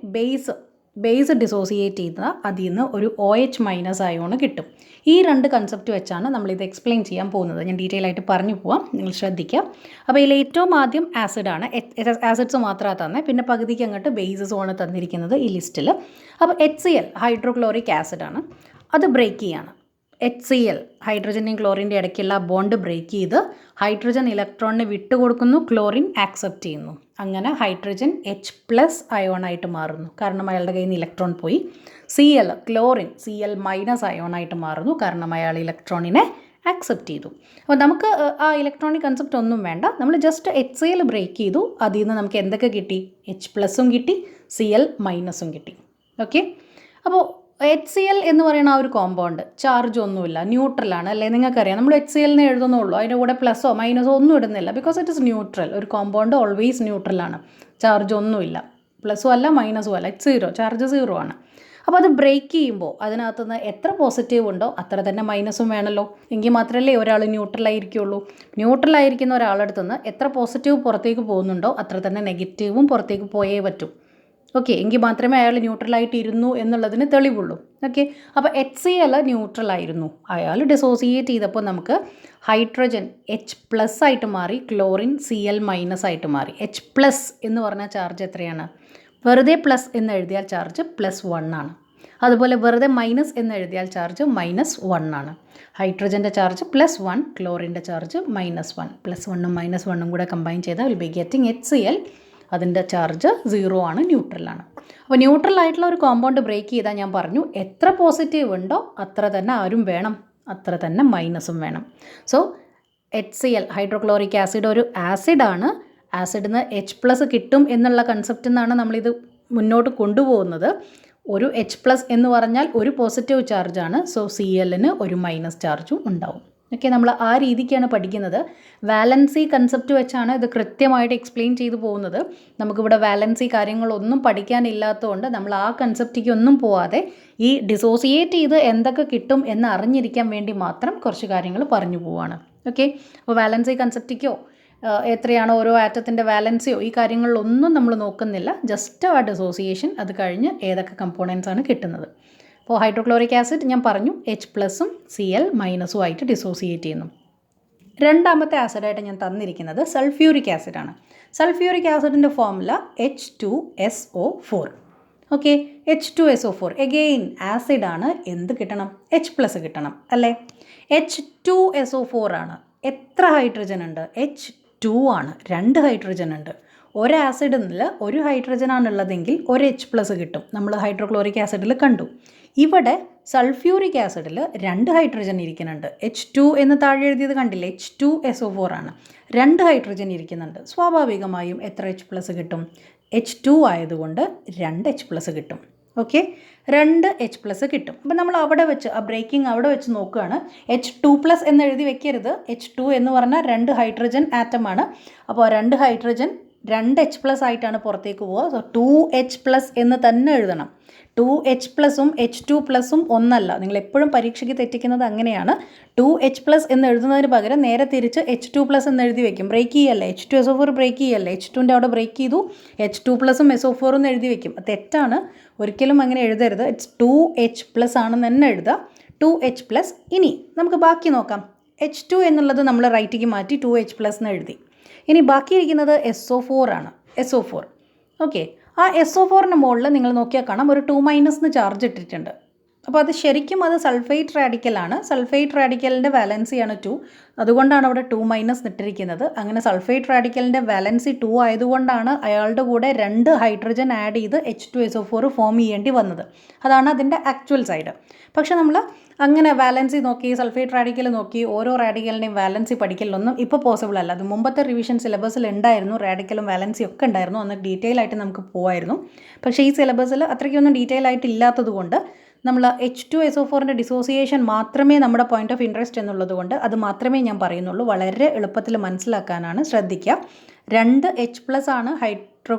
ബേസ് ഡിസോസിയേറ്റ് ചെയ്താൽ അതിൽ നിന്ന് ഒരു OH- അയോണ് കിട്ടും. ഈ രണ്ട് കൺസെപ്റ്റ് വെച്ചാണ് നമ്മളിത് എക്സ്പ്ലെയിൻ ചെയ്യാൻ പോകുന്നത്. ഞാൻ ഡീറ്റെയിൽ ആയിട്ട് പറഞ്ഞു പോവാം, നിങ്ങൾ ശ്രദ്ധിക്കുക. അപ്പോൾ ഇതിൽ ഏറ്റവും ആദ്യം ആസിഡാണ്. ആസിഡ്സ് മാത്രമാണ് തന്നെ, പിന്നെ പകുതിക്ക് അങ്ങോട്ട് ബേസസുമാണ് തന്നിരിക്കുന്നത് ഈ ലിസ്റ്റിൽ. അപ്പോൾ HCl ഹൈഡ്രോക്ലോറിക് ആസിഡാണ്. അത് ബ്രേക്ക് ചെയ്യാണ്. HCl ഹൈഡ്രജൻ്റെയും ക്ലോറിൻ്റെ ഇടയ്ക്കുള്ള ബോണ്ട് ബ്രേക്ക് ചെയ്ത് ഹൈഡ്രജൻ ഇലക്ട്രോണിനെ വിട്ടുകൊടുക്കുന്നു, ക്ലോറിൻ ആക്സെപ്റ്റ് ചെയ്യുന്നു. അങ്ങനെ ഹൈഡ്രജൻ H+ അയോണായിട്ട് മാറുന്നു, കാരണം അയാളുടെ കയ്യിൽ നിന്ന് ഇലക്ട്രോൺ പോയി. ക്ലോറിൻ Cl- അയോണായിട്ട് മാറുന്നു, കാരണം അയാൾ ഇലക്ട്രോണിനെ ആക്സെപ്റ്റ് ചെയ്തു. അപ്പോൾ നമുക്ക് ആ ഇലക്ട്രോണിക് കൺസെപ്റ്റ് ഒന്നും വേണ്ട, നമ്മൾ ജസ്റ്റ് HCl ബ്രേക്ക് ചെയ്തു, അതിൽ നിന്ന് നമുക്ക് എന്തൊക്കെ കിട്ടി? H+ കിട്ടി, Cl- കിട്ടി. ഓക്കെ, അപ്പോൾ HCl എന്ന് പറയുന്ന ആ ഒരു കോമ്പൗണ്ട് ചാർജ് ഒന്നുമില്ല, ന്യൂട്രലാണ് അല്ലേ? നിങ്ങൾക്കറിയാം, നമ്മൾ HCl എഴുതുന്നുള്ളൂ, അതിൻ്റെ കൂടെ പ്ലസോ മൈനസോ ഒന്നും ഇടുന്നില്ല. Because it is neutral. ഒരു കോമ്പൗണ്ട് ഓൾവേസ് ന്യൂട്രലാണ്, ചാർജ് ഒന്നുമില്ല, പ്ലസും അല്ല മൈനസും അല്ല, ചാർജ് 0 ആണ്. അപ്പോൾ അത് ബ്രേക്ക് ചെയ്യുമ്പോൾ അതിനകത്തുനിന്ന് എത്ര പോസിറ്റീവ് ഉണ്ടോ അത്ര തന്നെ മൈനസും വേണമല്ലോ, എങ്കിൽ മാത്രമല്ലേ ഒരാൾ ന്യൂട്രലായിരിക്കുള്ളൂ. ന്യൂട്രലായിരിക്കുന്ന ഒരാളടുത്തുനിന്ന് എത്ര പോസിറ്റീവ് പുറത്തേക്ക് പോകുന്നുണ്ടോ അത്ര തന്നെ നെഗറ്റീവും പുറത്തേക്ക് പോയേ പറ്റും. ഓക്കെ, എങ്കിൽ മാത്രമേ അയാൾ ന്യൂട്രലായിട്ട് ഇരുന്നു എന്നുള്ളതിന് തെളിവുള്ളൂ. ഓക്കെ, അപ്പോൾ HCl ന്യൂട്രലായിരുന്നു, അയാൾ ഡിസോസിയേറ്റ് ചെയ്തപ്പോൾ നമുക്ക് ഹൈഡ്രജൻ H+ ആയിട്ട് മാറി, ക്ലോറിൻ Cl- ആയിട്ട് മാറി. H+ എന്ന് പറഞ്ഞാൽ ചാർജ് എത്രയാണ്? വെറുതെ പ്ലസ് എന്ന് എഴുതിയാൽ ചാർജ് +1 ആണ്. അതുപോലെ വെറുതെ മൈനസ് എന്ന് എഴുതിയാൽ ചാർജ് -1 ആണ്. ഹൈഡ്രജൻ്റെ ചാർജ് +1, ക്ലോറിൻ്റെ ചാർജ് -1. +1ഉം -1ഉം കൂടെ കമ്പൈൻ ചെയ്താൽ വിൽ ബി ഗെറ്റിംഗ് HCl. അതിൻ്റെ ചാർജ് 0 ആണ്, ന്യൂട്രലാണ്. അപ്പോൾ ന്യൂട്രൽ ആയിട്ടുള്ള ഒരു കോമ്പൗണ്ട് ബ്രേക്ക് ചെയ്താൽ ഞാൻ പറഞ്ഞു എത്ര പോസിറ്റീവ് ഉണ്ടോ അത്ര തന്നെ ആരും വേണം, അത്ര തന്നെ മൈനസും വേണം. സോ HCl ഹൈഡ്രോക്ലോറിക് ആസിഡ് ഒരു ആസിഡാണ്. ആസിഡിന് H+ കിട്ടും എന്നുള്ള കൺസെപ്റ്റിൽ നിന്നാണ് നമ്മളിത് മുന്നോട്ട് കൊണ്ടുപോകുന്നത്. ഒരു H+ എന്ന് പറഞ്ഞാൽ ഒരു പോസിറ്റീവ് ചാർജാണ്. സോ Clന് ഒരു മൈനസ് ചാർജും ഉണ്ടാവും. ഓക്കെ, നമ്മൾ ആ രീതിക്കാണ് പഠിക്കുന്നത്. വാലൻസി കൺസെപ്റ്റ് വെച്ചാണ് ഇത് കൃത്യമായിട്ട് എക്സ്പ്ലെയിൻ ചെയ്തു പോകുന്നത്. നമുക്കിവിടെ വാലൻസി കാര്യങ്ങളൊന്നും പഠിക്കാനില്ലാത്തതുകൊണ്ട് നമ്മൾ ആ കൺസെപ്റ്റിലേക്ക് ഒന്നും പോവാതെ ഈ ഡിസോസിയേറ്റ് ചെയ്ത് എന്തൊക്കെ കിട്ടും എന്ന് അറിഞ്ഞിരിക്കാൻ വേണ്ടി മാത്രം കുറച്ച് കാര്യങ്ങൾ പറഞ്ഞു പോവാണ്. ഓക്കെ, അപ്പോൾ വാലൻസി കൺസെപ്റ്റിക്കോ എത്രയാണോ ഓരോ ആറ്റത്തിൻ്റെ വാലൻസിയോ ഈ കാര്യങ്ങളിലൊന്നും നമ്മൾ നോക്കുന്നില്ല. ജസ്റ്റ് ആ ഡിസോസിയേഷൻ, അത് കഴിഞ്ഞ് ഏതൊക്കെ കമ്പോണൻസ് ആണ് കിട്ടുന്നത്. അപ്പോൾ ഹൈഡ്രോക്ലോറിക് ആസിഡ് ഞാൻ പറഞ്ഞു H+ഉം Cl- ആയിട്ട് ഡിസോസിയേറ്റ് ചെയ്യുന്നു. രണ്ടാമത്തെ ആസിഡായിട്ട് ഞാൻ തന്നിരിക്കുന്നത് സൾഫ്യൂരിക് ആസിഡാണ്. സൾഫ്യൂരിക് ആസിഡിൻ്റെ formula H2SO4. Okay, H2SO4 again ആസിഡാണ്. എന്ത് കിട്ടണം? H+ കിട്ടണം അല്ലേ? H2SO4 ആണ്. എത്ര ഹൈഡ്രജൻ ഉണ്ട്? H2 ആണ്. 2 ഹൈഡ്രജൻ ഉണ്ട്. ഒരു ആസിഡിൽ ഒരു ഹൈഡ്രജനാണുള്ളതെങ്കിൽ ഒരു H+ കിട്ടും. നമ്മൾ ഹൈഡ്രോക്ലോറിക് ആസിഡിൽ കണ്ടു. ഇവിടെ സൾഫ്യൂരിക് ആസിഡിൽ 2 ഹൈഡ്രജൻ ഇരിക്കുന്നുണ്ട്. H2 എന്ന് താഴെ എഴുതിയത് കണ്ടില്ലേ? H2SO4 ആണ്. 2 ഹൈഡ്രജൻ ഇരിക്കുന്നുണ്ട്. സ്വാഭാവികമായും എത്ര H+ കിട്ടും? H2 ആയതുകൊണ്ട് 2 H+ കിട്ടും. ഓക്കെ, 2 H+ കിട്ടും. അപ്പോൾ നമ്മൾ അവിടെ വെച്ച് ആ ബ്രേക്കിംഗ് അവിടെ വെച്ച് നോക്കുകയാണ്. H2+ എന്ന് എഴുതി വെക്കരുത്. H2 എന്ന് പറഞ്ഞാൽ 2 ഹൈഡ്രജൻ ആറ്റമാണ്. അപ്പോൾ 2 ഹൈഡ്രജൻ 2 H+ ആയിട്ടാണ് പുറത്തേക്ക് പോവുക. സോ 2H+ എന്ന് തന്നെ എഴുതണം. 2H+ഉം H2+ഉം ഒന്നല്ല. നിങ്ങൾ എപ്പോഴും പരീക്ഷയ്ക്ക് തെറ്റിക്കുന്നത് അങ്ങനെയാണ്. 2H+ എന്ന് എഴുതുന്നതിന് പകരം നേരെ തിരിച്ച് H2+ എന്ന് എഴുതി വെക്കും. ബ്രേക്ക് ചെയ്യല്ലേ, H2SO4 ബ്രേക്ക് ചെയ്യല്ലേ, H2ൻ്റെ അവിടെ ബ്രേക്ക് ചെയ്തു, H2+ഉം SO4 എന്ന് എഴുതി വെക്കും. അത് തെറ്റാണ്, ഒരിക്കലും അങ്ങനെ എഴുതരുത്. ഇറ്റ്സ് 2H+ ആണെന്ന് തന്നെ എഴുതുക, 2H+. ഇനി നമുക്ക് ബാക്കി നോക്കാം. H2 എന്നുള്ളത് നമ്മൾ റൈറ്റിക്ക് മാറ്റി 2H+ എന്ന് എഴുതി. ഇനി ബാക്കിയിരിക്കുന്നത് SO4 ആണ്. ഓക്കെ, ആ SO4ൻ്റെ മുകളിൽ നിങ്ങൾ നോക്കിയാൽ കാണാം ഒരു 2- ചാർജ് ഇട്ടിട്ടുണ്ട്. അപ്പോൾ അത് ശരിക്കും അത് സൾഫേറ്റ് റാഡിക്കലാണ്. സൾഫേറ്റ് റാഡിക്കലിൻ്റെ വാലൻസിയാണ് 2, അതുകൊണ്ടാണ് അവിടെ 2- ഇട്ടിരിക്കുന്നത്. അങ്ങനെ സൾഫേറ്റ് റാഡിക്കലിൻ്റെ വാലൻസി 2 ആയതുകൊണ്ടാണ് അയാളുടെ കൂടെ 2 ഹൈഡ്രജൻ ആഡ് ചെയ്ത് H2SO4 ഫോം ചെയ്യേണ്ടി വന്നത്. അതാണ് അതിൻ്റെ ആക്ച്വൽ സൈഡ്. പക്ഷെ നമ്മൾ അങ്ങനെ വാലൻസി നോക്കി, സൾഫേറ്റ് റാഡിക്കൽ നോക്കി, ഓരോ റാഡിക്കലിൻ്റെയും വാലൻസി പഠിക്കലൊന്നും ഇപ്പോൾ പോസിബിൾ അല്ല. അത് മുമ്പത്തെ റിവിഷൻ സിലബസിൽ ഉണ്ടായിരുന്നു, റാഡിക്കലും വാലൻസിയും ഒക്കെ ഉണ്ടായിരുന്നു. അന്ന് ഡീറ്റെയിൽ ആയിട്ട് നമുക്ക് പോകുമായിരുന്നു. പക്ഷേ ഈ സിലബസിൽ അത്രയ്ക്കൊന്നും ഡീറ്റെയിൽ ആയിട്ട് ഇല്ലാത്തത് കൊണ്ട് നമ്മൾ H2SO4ൻ്റെ ഡിസോസിയേഷൻ മാത്രമേ നമ്മുടെ പോയിന്റ് ഓഫ് ഇൻട്രസ്റ്റ് എന്നുള്ളത് കൊണ്ട് അത് മാത്രമേ ഞാൻ പറയുന്നുള്ളൂ. വളരെ എളുപ്പത്തിൽ മനസ്സിലാക്കാനാണ് ശ്രദ്ധിക്കുക. 2H+ ആണ്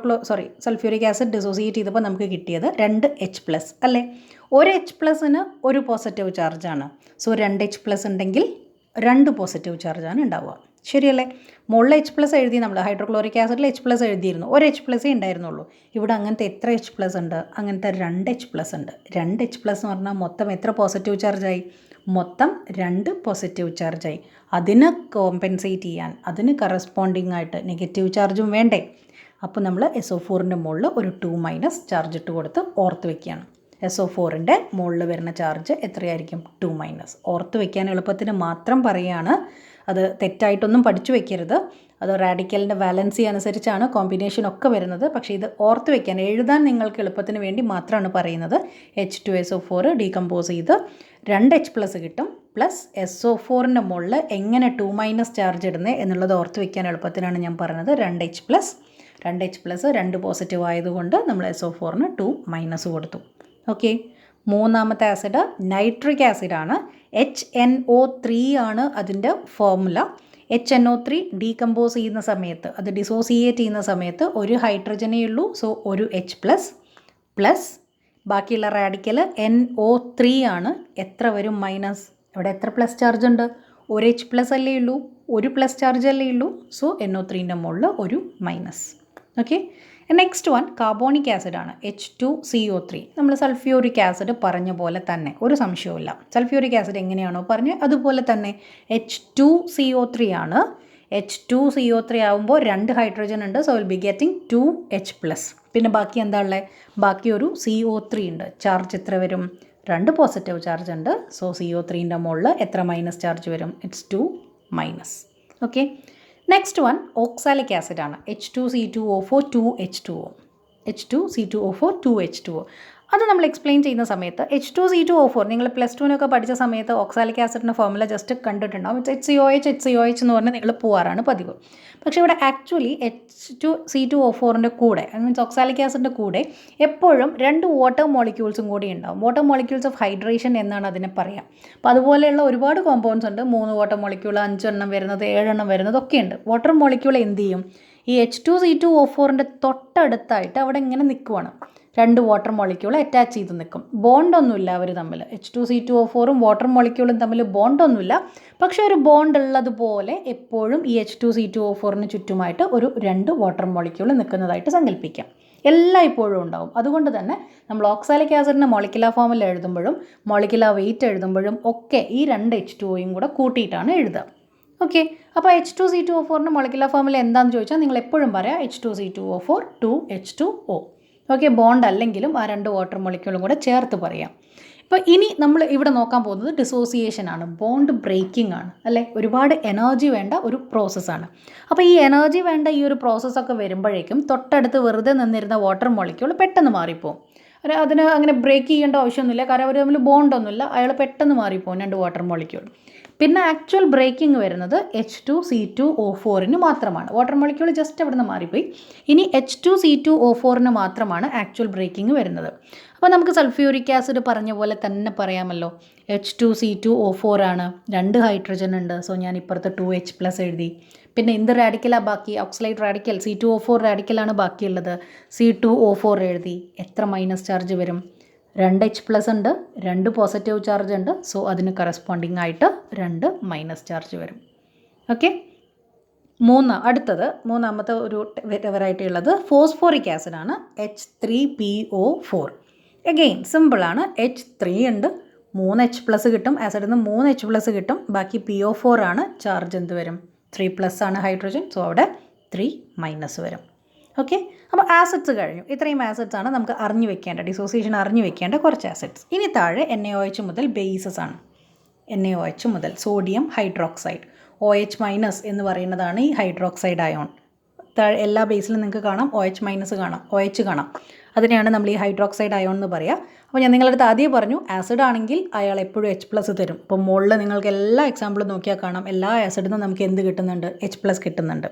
സൾഫ്യൂരിക് ആസിഡ് ഡിസോസിയേറ്റ് ചെയ്തപ്പോൾ നമുക്ക് കിട്ടിയത് 2H+, അല്ലേ? ഒരു H+ന് ഒരു പോസിറ്റീവ് ചാർജാണ്. സോ 2H+ ഉണ്ടെങ്കിൽ 2 പോസിറ്റീവ് ചാർജാണ് ഉണ്ടാവുക. ശരിയല്ലേ? മുകളിൽ H+ എഴുതി, നമ്മൾ ഹൈഡ്രോക്ലോറിക് ആസിഡിൽ H+ എഴുതിയിരുന്നു. ഒരു H+ ഉണ്ടായിരുന്നുള്ളൂ. ഇവിടെ അങ്ങനത്തെ എത്ര H+ ഉണ്ട്? അങ്ങനത്തെ 2H+ ഉണ്ട്. 2H+ എന്ന് പറഞ്ഞാൽ മൊത്തം എത്ര പോസിറ്റീവ് ചാർജായി? മൊത്തം 2 പോസിറ്റീവ് ചാർജായി. അതിന് കോമ്പൻസേറ്റ് ചെയ്യാൻ, അതിന് കറസ്പോണ്ടിങ് ആയിട്ട് നെഗറ്റീവ് ചാർജും വേണ്ടേ? അപ്പോൾ നമ്മൾ SO4ൻ്റെ മുകളിൽ ഒരു 2- ചാർജ് ഇട്ട് കൊടുത്ത് ഓർത്ത് വയ്ക്കുകയാണ്. SO4ൻ്റെ മുകളിൽ വരുന്ന ചാർജ് എത്രയായിരിക്കും? 2-. ഓർത്ത് വയ്ക്കാൻ എളുപ്പത്തിന് മാത്രം പറയുകയാണ്. അത് തെറ്റായിട്ടൊന്നും പഠിച്ചു വയ്ക്കരുത്. അത് റാഡിക്കലിൻ്റെ വാലൻസി അനുസരിച്ചാണ് കോമ്പിനേഷനൊക്കെ വരുന്നത്. പക്ഷേ ഇത് ഓർത്ത് വയ്ക്കാൻ, എഴുതാൻ നിങ്ങൾക്ക് എളുപ്പത്തിന് വേണ്ടി മാത്രമാണ് പറയുന്നത്. H2SO4 ഡീകമ്പോസ് ചെയ്ത് 2H+ കിട്ടും. പ്ലസ് SO4ൻ്റെ മുകളിൽ എങ്ങനെ 2- ചാർജ് ഇടുന്നത് എന്നുള്ളത് ഓർത്ത് വയ്ക്കാൻ എളുപ്പത്തിനാണ് ഞാൻ പറഞ്ഞത്. 2H+, 2 പോസിറ്റീവ് ആയതുകൊണ്ട് നമ്മൾ SO4ന് 2- കൊടുത്തു. ഓക്കെ. മൂന്നാമത്തെ ആസിഡ് നൈട്രിക് ആസിഡാണ്. HNO3 ആണ് അതിൻ്റെ ഫോർമുല. HNO3 ഡീകമ്പോസ് ചെയ്യുന്ന സമയത്ത്, അത് ഡിസോസിയേറ്റ് ചെയ്യുന്ന സമയത്ത് ഒരു ഹൈഡ്രജനേ ഉള്ളൂ. സോ ഒരു H+, പ്ലസ് ബാക്കിയുള്ള റാഡിക്കൽ NO3 ആണ്. എത്ര വരും? മൈനസ്. ഇവിടെ എത്ര പ്ലസ് ചാർജ് ഉണ്ട്? ഒരു H+ അല്ലേ ഉള്ളൂ, ഒരു പ്ലസ് ചാർജ് അല്ലേ ഉള്ളൂ. സോ NO3ൻ്റെ മുകളിൽ ഒരു minus. Okay. Next one carbonic ആസിഡാണ്. H2CO3. നമ്മൾ സൾഫ്യൂരിക് ആസിഡ് പറഞ്ഞ പോലെ തന്നെ, ഒരു സംശയവുമില്ല. സൾഫ്യൂരിക് ആസിഡ് എങ്ങനെയാണോ പറഞ്ഞ് അതുപോലെ തന്നെ H2CO3 ആണ്. H2CO3 ആകുമ്പോൾ 2 ഹൈഡ്രജൻ ഉണ്ട്. So will be getting 2H+. പിന്നെ ബാക്കി എന്താ ഉള്ളത്? ബാക്കി ഒരു CO3 ഉണ്ട്. ചാർജ് എത്ര വരും? 2 പോസിറ്റീവ് ചാർജ് ഉണ്ട്. സോ CO3ൻ്റെ മുകളിൽ എത്ര മൈനസ് ചാർജ് വരും? It's 2-. Okay. Next one oxalic ആസിഡാണ്. H2C2O4 2H2O. H2C2O4 2H2O. അത് നമ്മൾ എക്സ്പ്ലെയിൻ ചെയ്യുന്ന സമയത്ത് H2C2O4 നിങ്ങൾ +2 പഠിച്ച സമയത്ത് ഓക്സാലിക് ആസിഡിൻ്റെ ഫോർമുല ജസ്റ്റ് കണ്ടിട്ടുണ്ടാവും. HCOH എന്ന് പറഞ്ഞാൽ നിങ്ങൾ പോവാറാണ് പതിവ്. പക്ഷേ ഇവിടെ ആക്ച്വലി H2C2O4ൻ്റെ കൂടെ, മീൻസ് ഓക്സാലിക് ആസിഡിൻ്റെ കൂടെ എപ്പോഴും 2 വാട്ടർ മോളിക്യൂൾസും കൂടി ഉണ്ടാവും. വാട്ടർ മോളിക്യൂൾസ് ഓഫ് ഹൈഡ്രേഷൻ എന്നാണ് അതിനെ പറയുക. അപ്പോൾ അതുപോലെയുള്ള ഒരുപാട് കോമ്പൗണ്ട്സ് ഉണ്ട്. 3 വാട്ടർ മോളിക്യൂൾ, 5 എണ്ണം വരുന്നത്, 7 എണ്ണം വരുന്നത് ഒക്കെ ഉണ്ട്. വാട്ടർ മോളിക്യൂൾ എന്ത് ചെയ്യും? ഈ H2C2O4ൻ്റെ തൊട്ടടുത്തായിട്ട് അവിടെ ഇങ്ങനെ നിൽക്കുവാണ്. 2 വാട്ടർ മോളിക്യൂൾ അറ്റാച്ച് ചെയ്ത് നിൽക്കും. ബോണ്ടൊന്നുമില്ല അവർ തമ്മിൽ. H2C2O4ഉം വാട്ടർ മോളിക്യൂളും തമ്മിൽ ബോണ്ടൊന്നുമില്ല. പക്ഷേ ഒരു ബോണ്ട് ഉള്ളതുപോലെ എപ്പോഴും ഈ H2C2O4ന് ചുറ്റുമായിട്ട് ഒരു 2 വാട്ടർ മോളിക്യൂൾ നിൽക്കുന്നതായിട്ട് സങ്കല്പിക്കാം. എല്ലാം ഇപ്പോഴും ഉണ്ടാവും. അതുകൊണ്ട് തന്നെ നമ്മൾ ഓക്സാലിക് ആസിഡിൻ്റെ മോളിക്കുലർ ഫോമിൽ എഴുതുമ്പോഴും മോളിക്കുലർ വെയിറ്റ് എഴുതുമ്പോഴും ഒക്കെ ഈ 2 H2Oയും കൂടെ കൂട്ടിയിട്ടാണ് എഴുതുക. ഓക്കെ. അപ്പോൾ H2C2O4ൻ്റെ മോളിക്കുലർ ഫോമിൽ എന്താണെന്ന് ചോദിച്ചാൽ നിങ്ങൾ എപ്പോഴും പറയാം H2C2O4 2H2O. ഓക്കെ. ബോണ്ട് അല്ലെങ്കിലും ആ 2 വാട്ടർ മോളിക്യൂളും കൂടെ ചേർത്ത് പറയാം. ഇപ്പോൾ ഇനി നമ്മൾ ഇവിടെ നോക്കാൻ പോകുന്നത് ഡിസോസിയേഷൻ ആണ്, ബോണ്ട് ബ്രേക്കിംഗ് ആണ്, അല്ലേ? ഒരുപാട് എനർജി വേണ്ട ഒരു പ്രോസസ്സാണ്. അപ്പോൾ ഈ എനർജി വേണ്ട ഈ ഒരു പ്രോസസ്സൊക്കെ വരുമ്പോഴേക്കും തൊട്ടടുത്ത് വെറുതെ നിന്നിരുന്ന വാട്ടർ മോളിക്യൂൾ പെട്ടെന്ന് മാറിപ്പോവും. അതിന് അങ്ങനെ ബ്രേക്ക് ചെയ്യേണ്ട ആവശ്യമൊന്നുമില്ല, കാരണം അവർ തമ്മിൽ ബോണ്ടൊന്നുമില്ല. അയാൾ പെട്ടെന്ന് മാറിപ്പോവും 2 വാട്ടർ മോളിക്യൂൾ. പിന്നെ ആക്ച്വൽ ബ്രേക്കിംഗ് വരുന്നത് H2C2O4ന് മാത്രമാണ്. വാട്ടർ മോളിക്യൂൾ ജസ്റ്റ് അവിടെ നിന്ന് മാറിപ്പോയി. ഇനി H2C2O4ന് മാത്രമാണ് ആക്ച്വൽ ബ്രേക്കിംഗ് വരുന്നത്. അപ്പോൾ നമുക്ക് സൾഫ്യൂരിക് ആസിഡ് പറഞ്ഞ പോലെ തന്നെ പറയാമല്ലോ. H2C2O4 ആണ്, 2 ഹൈഡ്രജൻ ഉണ്ട്. സോ ഞാൻ ഇപ്പുറത്ത് 2H+ എഴുതി. പിന്നെ എന്ത് റാഡിക്കലാണ് ബാക്കി? ഓക്സലൈഡ് റാഡിക്കൽ C2O4 റാഡിക്കലാണ് ബാക്കിയുള്ളത്. C2O4 എഴുതി. എത്ര മൈനസ് ചാർജ് വരും? 2H+ ഉണ്ട്, 2 പോസിറ്റീവ് ചാർജ് ഉണ്ട്. സോ അതിന് കറസ്പോണ്ടിങ് ആയിട്ട് 2 മൈനസ് ചാർജ് വരും. ഓക്കെ. അടുത്തത് മൂന്നാമത്തെ ഒരു വെറൈറ്റി ഉള്ളത് ഫോസ്ഫോറിക് ആസിഡാണ്. H3PO4. അഗെയിൻ സിമ്പിളാണ്. H3 ഉണ്ട്, 3H+ കിട്ടും. ആസിഡിൽ നിന്ന് 3H+ കിട്ടും. ബാക്കി PO4 ആണ്. ചാർജ് എന്ത് വരും? 3+ ആണ് ഹൈഡ്രജൻ. സോ അവിടെ 3- വരും. ഓക്കെ, അപ്പോൾ ആസിഡ്സ് കഴിഞ്ഞു. ഇത്രയും ആസിഡ്സ് ആണ് നമുക്ക് അറിഞ്ഞു വെക്കേണ്ട, ഡിസോസിയേഷൻ അറിഞ്ഞു വെക്കേണ്ട കുറച്ച് ആസിഡ്സ്. ഇനി താഴെ NaOH മുതൽ ബേസസ് ആണ്. NaOH മുതൽ സോഡിയം ഹൈഡ്രോക്സൈഡ്, OH- എന്ന് പറയുന്നതാണ് ഈ ഹൈഡ്രോക്സൈഡ് അയോൺ. താഴെ എല്ലാ ബേസിലും നിങ്ങൾക്ക് കാണാം OH- കാണാം, OH കാണാം. അതിനെയാണ് നമ്മൾ ഈ ഹൈഡ്രോക്സൈഡ് അയോൺ എന്ന് പറയുക. അപ്പോൾ ഞാൻ നിങ്ങളുടെ അടുത്ത് ആദ്യം പറഞ്ഞു, ആസിഡ് ആണെങ്കിൽ അയാൾ എപ്പോഴും H+ തരും. അപ്പോൾ മുകളിൽ നിങ്ങൾക്ക് എല്ലാ എക്സാമ്പിളും നോക്കിയാൽ കാണാം, എല്ലാ ആസിഡിൽ നിന്നും നമുക്ക് എന്ത് കിട്ടുന്നുണ്ട്? H+ കിട്ടുന്നുണ്ട്.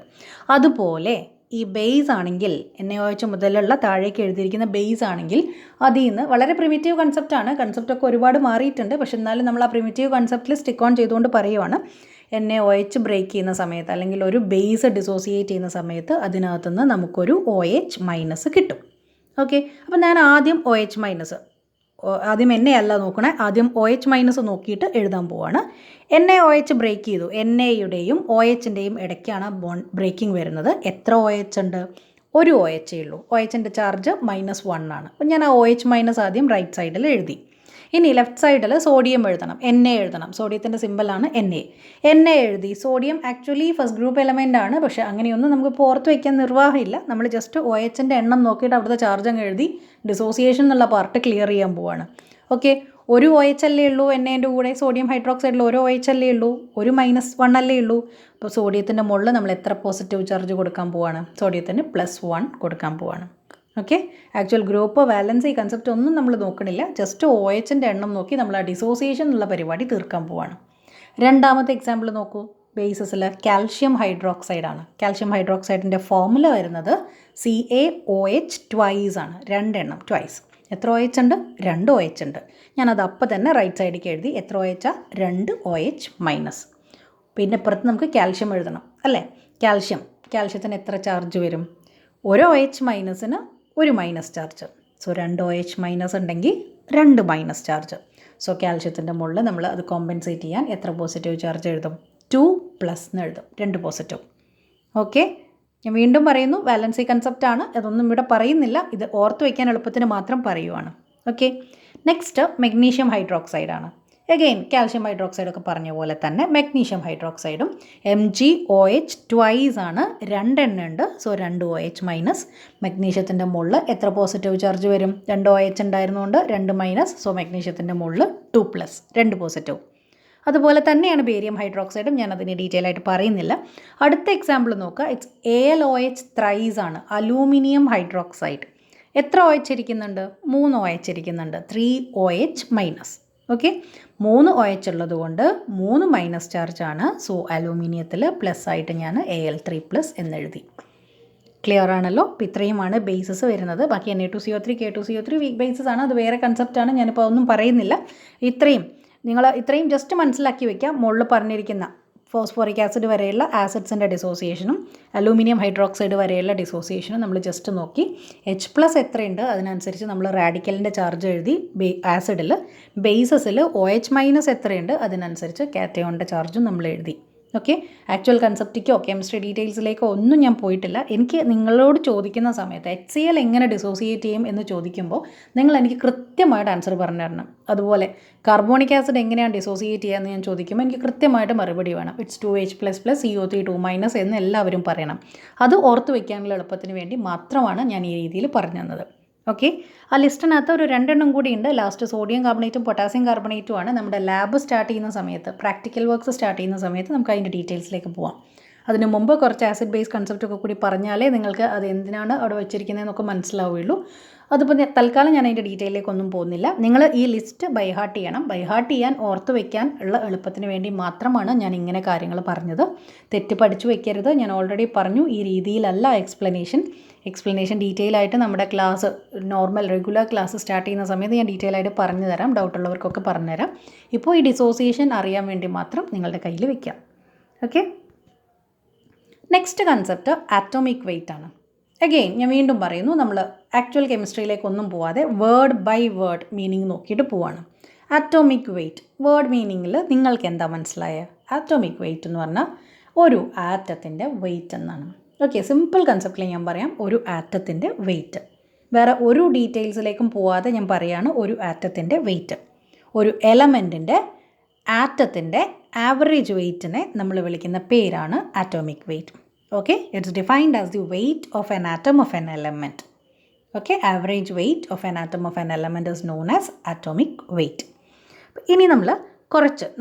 അതുപോലെ ഈ ബേസ് ആണെങ്കിൽ NaOH മുതലുള്ള താഴേക്ക് എഴുതിയിരിക്കുന്ന ബേസ് ആണെങ്കിൽ അതിൽ നിന്ന് വളരെ പ്രിമിറ്റീവ് കൺസെപ്റ്റാണ്, കൺസെപ്റ്റൊക്കെ ഒരുപാട് മാറിയിട്ടുണ്ട്. പക്ഷെ എന്നാലും നമ്മൾ ആ പ്രിമിറ്റീവ് കൺസെപ്റ്റിൽ സ്റ്റിക്ക് ഓൺ ചെയ്തുകൊണ്ട് പറയുവാണ്, NaOH ബ്രേക്ക് ചെയ്യുന്ന സമയത്ത് അല്ലെങ്കിൽ ഒരു ബേസ് ഡിസോസിയേറ്റ് ചെയ്യുന്ന സമയത്ത് അതിനകത്തുനിന്ന് നമുക്കൊരു OH- കിട്ടും. ഓക്കെ, അപ്പോൾ ഞാൻ ആദ്യം OH-, ആദ്യം Na അല്ല നോക്കണേ, ആദ്യം OH- നോക്കിയിട്ട് എഴുതാൻ പോവാണ്. NaOH ബ്രേക്ക് ചെയ്തു. NAയുടെയും OHൻ്റെയും ഇടയ്ക്കാണ് ബ്രേക്കിംഗ് വരുന്നത്. എത്ര OH ഉണ്ട്? ഒരു OH ഉള്ളൂ. OHൻ്റെ ചാർജ് -1 ആണ്. അപ്പോൾ ഞാൻ ആ OH- ആദ്യം റൈറ്റ് സൈഡിൽ എഴുതി. ഇനി ലെഫ്റ്റ് സൈഡിൽ സോഡിയം എഴുതണം, Na എഴുതണം. സോഡിയത്തിൻ്റെ സിമ്പലാണ് Na. Na എഴുതി. Sodium actually first group element ആണ്, പക്ഷേ അങ്ങനെയൊന്നും നമുക്ക് പുറത്ത് വയ്ക്കാൻ നിർവാഹമില്ല. നമ്മൾ ജസ്റ്റ് OHൻ്റെ എണ്ണം നോക്കിയിട്ട് അവിടുത്തെ ചാർജ് അങ്ങ് എഴുതി ഡിസോസിയേഷൻ എന്നുള്ള പാർട്ട് ക്ലിയർ ചെയ്യാൻ പോവാണ്. ഓക്കെ, ഒരു OH അല്ലേ ഉള്ളൂ Naൻ്റെ കൂടെ, സോഡിയം ഹൈഡ്രോക്സൈഡിൽ ഒരു OH അല്ലേ ഉള്ളൂ, ഒരു -1 അല്ലേ ഉള്ളൂ. അപ്പോൾ സോഡിയത്തിൻ്റെ മുകളിൽ നമ്മൾ എത്ര പോസിറ്റീവ് ചാർജ് കൊടുക്കാൻ പോവാണ്? സോഡിയത്തിന് +1 കൊടുക്കാൻ പോവാണ്. Okay, actual group valency concept ഒന്നും നമ്മൾ നോക്കണില്ല, ജസ്റ്റ് OHൻ്റെ എണ്ണം നോക്കി നമ്മൾ ആ ഡിസോസിയേഷൻ എന്നുള്ള പരിപാടി തീർക്കാൻ പോവാണ്. രണ്ടാമത്തെ എക്സാമ്പിൾ നോക്കൂ. ബേസിസിൽ കാൽഷ്യം ഹൈഡ്രോക്സൈഡാണ്. കാൽഷ്യം ഹൈഡ്രോക്സൈഡിൻ്റെ ഫോർമുല വരുന്നത് CaOH ആണ്. 2 എണ്ണം ട്വൈസ്. എത്ര OH ഉണ്ട്? 2 OH ഉണ്ട്. ഞാനത് അപ്പം തന്നെ റൈറ്റ് സൈഡിലേക്ക് എഴുതി. എത്ര OH? 2 OH-. പിന്നെ ഇപ്പുറത്ത് നമുക്ക് കാൽഷ്യം എഴുതണം അല്ലേ? കാൽഷ്യത്തിന് എത്ര ചാർജ് വരും? ഒരു OH- ഒരു മൈനസ് ചാർജ്. സോ 2 OH- ഉണ്ടെങ്കിൽ 2 മൈനസ് ചാർജ്. സോ കാൽഷ്യത്തിൻ്റെ മുകളിൽ നമ്മൾ അത് കോമ്പൻസേറ്റ് ചെയ്യാൻ എത്ര പോസിറ്റീവ് ചാർജ് എഴുതും? 2+ എന്ന് എഴുതും, 2 പോസിറ്റീവ്. ഓക്കെ, ഞാൻ വീണ്ടും പറയുന്നു, വാലൻസി കൺസെപ്റ്റാണ്, അതൊന്നും ഇവിടെ പറയുന്നില്ല, ഇത് ഓർത്ത് വയ്ക്കാൻ എളുപ്പത്തിന് മാത്രം പറയുവാണ്. ഓക്കെ, നെക്സ്റ്റ് മെഗ്നീഷ്യം ഹൈഡ്രോക്സൈഡാണ്. അഗെയിൻ കാൽഷ്യം ഹൈഡ്രോക്സൈഡൊക്കെ പറഞ്ഞ പോലെ തന്നെ മെഗ്നീഷ്യം ഹൈഡ്രോക്സൈഡും MgOH ആണ്. 2 എണ്ണം ഉണ്ട്. So 2 OH-. മെഗ്നീഷ്യത്തിൻ്റെ മുകളിൽ എത്ര പോസിറ്റീവ് ചാർജ് വരും? 2 OH ഉണ്ടായിരുന്നുകൊണ്ട് 2-. സോ മെഗ്നീഷ്യത്തിൻ്റെ മുകളിൽ 2+, 2 പോസിറ്റീവ്. അതുപോലെ തന്നെയാണ് ബേരിയം ഹൈഡ്രോക്സൈഡും, ഞാൻ അതിന് ഡീറ്റെയിൽ ആയിട്ട് പറയുന്നില്ല. അടുത്ത എക്സാമ്പിൾ നോക്കുക. ഇറ്റ്സ് AlOH- ആണ്. Aluminium hydroxide. എത്ര OH ഇരിക്കുന്നുണ്ട്? 3 OH ഇരിക്കുന്നുണ്ട്. 3 OH-. ഓക്കെ, 3 OH ഉള്ളത് കൊണ്ട് 3 മൈനസ് ചാർജാണ്. സോ അലൂമിനിയത്തിൽ പ്ലസ് ആയിട്ട് ഞാൻ Al3+ എന്നെഴുതി. ക്ലിയർ ആണല്ലോ? അപ്പോൾ ഇത്രയുമാണ് ബേസസ് വരുന്നത്. ബാക്കി Na2CO3 K2CO3 വീക്ക് ബേസസ് ആണ്, അത് വേറെ കൺസെപ്റ്റാണ്, ഞാനിപ്പോൾ ഒന്നും പറയുന്നില്ല. ഇത്രയും ജസ്റ്റ് മനസ്സിലാക്കി വയ്ക്കാം. മുകളിൽ പറഞ്ഞിരിക്കുന്ന ഫോസ്ഫോറിക് ആസിഡ് വരെയുള്ള ആസിഡ്സിൻ്റെ ഡിസോസിയേഷനും അലൂമിനിയം ഹൈഡ്രോക്സൈഡ് വരെയുള്ള ഡിസോസിയേഷനും നമ്മൾ ജസ്റ്റ് നോക്കി. H+ എത്രയുണ്ട് അതിനനുസരിച്ച് നമ്മൾ റാഡിക്കലിൻ്റെ ചാർജ് എഴുതി. ആസിഡിൽ ബേസസിൽ OH- എത്രയുണ്ട് അതിനനുസരിച്ച് കാറ്റയോണിൻ്റെ ചാർജും നമ്മൾ എഴുതി. ഓക്കെ, ആക്ച്വൽ കൺസെപ്റ്റിക്കോ കെമിസ്ട്രി ഡീറ്റെയിൽസിലേക്കോ ഒന്നും ഞാൻ പോയിട്ടില്ല. എനിക്ക് നിങ്ങളോട് ചോദിക്കുന്ന സമയത്ത് HCl എങ്ങനെ ഡിസോസിയേറ്റ് ചെയ്യും എന്ന് ചോദിക്കുമ്പോൾ നിങ്ങൾ എനിക്ക് കൃത്യമായിട്ട് ആൻസർ പറഞ്ഞു തരണം. അതുപോലെ കാർബോണിക് ആസിഡ് എങ്ങനെയാണ് ഡിസോസിയേറ്റ് ചെയ്യുക എന്ന് ഞാൻ ചോദിക്കുമ്പോൾ എനിക്ക് കൃത്യമായിട്ട് മറുപടി വേണം. ഇറ്റ്സ് 2H++ CO3 2- എന്ന് എല്ലാവരും പറയണം. അത് ഓർത്ത് വയ്ക്കാനുള്ള എളുപ്പത്തിന് വേണ്ടി മാത്രമാണ് ഞാൻ ഈ രീതിയിൽ പറഞ്ഞു തന്നത്. ഓക്കെ, ആ ലിസ്റ്റിനകത്ത് ഒരു 2 എണ്ണം കൂടി ഉണ്ട്. ലാസ്റ്റ് സോഡിയം കാർബണേറ്റും പൊട്ടാസ്യം കാർബണേറ്റും ആണ്. നമ്മുടെ ലാബ് സ്റ്റാർട്ട് ചെയ്യുന്ന സമയത്ത്, പ്രാക്ടിക്കൽ വർക്ക്സ് സ്റ്റാർട്ട് ചെയ്യുന്ന സമയത്ത് നമുക്ക് അതിൻ്റെ ഡീറ്റെയിൽസിലേക്ക് പോവാം. അതിന് മുമ്പ് കുറച്ച് ആസിഡ് ബേസ് കൺസെപ്റ്റൊക്കെ കൂടി പറഞ്ഞാലേ നിങ്ങൾക്ക് അത് എന്തിനാണ് അവിടെ വെച്ചിരിക്കുന്നതെന്നൊക്കെ മനസ്സിലാവുകയുള്ളൂ. അതിപ്പോൾ തൽക്കാലം ഞാൻ അതിൻ്റെ ഡീറ്റെയിലേക്കൊന്നും പോകുന്നില്ല. നിങ്ങൾ ഈ ലിസ്റ്റ് ബൈഹാർട്ട് ചെയ്യണം. ബൈഹാർട്ട് ചെയ്യാൻ ഓർത്ത് വയ്ക്കാൻ ഉള്ള എളുപ്പത്തിന് വേണ്ടി മാത്രമാണ് ഞാൻ ഇങ്ങനെ കാര്യങ്ങൾ പറഞ്ഞത്. തെറ്റ് പഠിച്ചു വയ്ക്കരുത്. ഞാൻ ഓൾറെഡി പറഞ്ഞു, ഈ രീതിയിലല്ല എക്സ്പ്ലനേഷൻ ഡീറ്റെയിൽ ആയിട്ട് നമ്മുടെ class normal regular class start ചെയ്യുന്ന സമയത്ത് ഞാൻ ഡീറ്റെയിൽ ആയിട്ട് പറഞ്ഞു തരാം. ഡൗട്ടുള്ളവർക്കൊക്കെ പറഞ്ഞുതരാം. ഇപ്പോൾ ഈ ഡിസോസിയേഷൻ അറിയാൻ വേണ്ടി മാത്രം നിങ്ങളുടെ കയ്യിൽ വയ്ക്കാം. Okay, next concept atomic weight ആണ്. അഗെയിൻ ഞാൻ വീണ്ടും പറയുന്നു, നമ്മൾ ആക്ച്വൽ കെമിസ്ട്രിയിലേക്കൊന്നും പോവാതെ വേർഡ് ബൈ വേർഡ് മീനിങ് നോക്കിയിട്ട് പോവാണ്. ആറ്റോമിക് വെയ്റ്റ് വേർഡ് മീനിങ്ങിൽ നിങ്ങൾക്ക് എന്താ മനസ്സിലായ? ആറ്റോമിക് വെയ്റ്റ് എന്ന് പറഞ്ഞാൽ ഒരു ആറ്റത്തിൻ്റെ വെയ്റ്റ് എന്നാണ്. ഓക്കെ, സിമ്പിൾ കൺസെപ്റ്റിൽ ഞാൻ പറയാം, ഒരു ആറ്റത്തിൻ്റെ വെയ്റ്റ്. വേറെ ഒരു ഡീറ്റെയിൽസിലേക്കും പോവാതെ ഞാൻ പറയാണ്, ഒരു ആറ്റത്തിൻ്റെ വെയ്റ്റ്. ഒരു എലമെൻറ്റിൻ്റെ ആറ്റത്തിൻ്റെ ആവറേജ് വെയ്റ്റിനെ നമ്മൾ വിളിക്കുന്ന പേരാണ് atomic weight. Okay, it's defined as the weight of an atom of an element. Okay, average weight of an atom of an element is known as atomic weight. ഇനി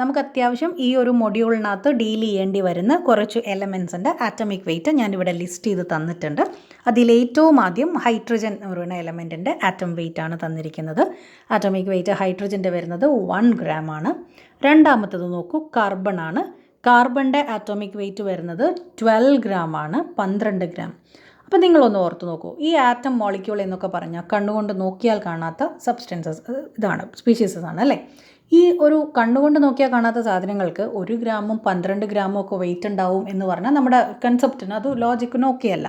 നമുക്ക് അത്യാവശ്യം ഈ ഒരു മൊഡ്യൂളിനകത്ത് ഡീൽ ചെയ്യേണ്ടി വരുന്ന കുറച്ച് എലമെൻസിൻ്റെ ആറ്റമിക് വെയിറ്റ് ഞാനിവിടെ list ചെയ്ത് തന്നിട്ടുണ്ട്. അതിലേറ്റവും ആദ്യം ഹൈഡ്രജൻ എന്ന് പറയുന്ന എലമെൻറ്റിൻ്റെ ആറ്റം വെയിറ്റ് ആണ് തന്നിരിക്കുന്നത്. ആറ്റമിക് വെയിറ്റ് ഹൈഡ്രജൻ്റെ വരുന്നത് 1 gram ആണ്. രണ്ടാമത്തത് നോക്കൂ, കാർബൺ ആണ്. കാർബണിൻ്റെ ആറ്റോമിക് വെയിറ്റ് വരുന്നത് 12 gram ആണ്, 12 gram. അപ്പോൾ നിങ്ങളൊന്ന് ഓർത്ത് നോക്കൂ, ഈ ആറ്റം മോളിക്യൂൾ എന്നൊക്കെ പറഞ്ഞാൽ കണ്ണുകൊണ്ട് നോക്കിയാൽ കാണാത്ത സബ്സ്റ്റൻസസ് ഇതാണ്, സ്പീഷീസസ് ആണ് അല്ലേ. ഈ ഒരു കണ്ണുകൊണ്ട് നോക്കിയാൽ കാണാത്ത സാധനങ്ങൾക്ക് 1 ഗ്രാമും 12 ഗ്രാമും ഒക്കെ വെയിറ്റ് ഉണ്ടാവും എന്ന് പറഞ്ഞാൽ നമ്മുടെ കൺസെപ്റ്റിന് അത് ലോജിക്കിന് ഓക്കെയല്ല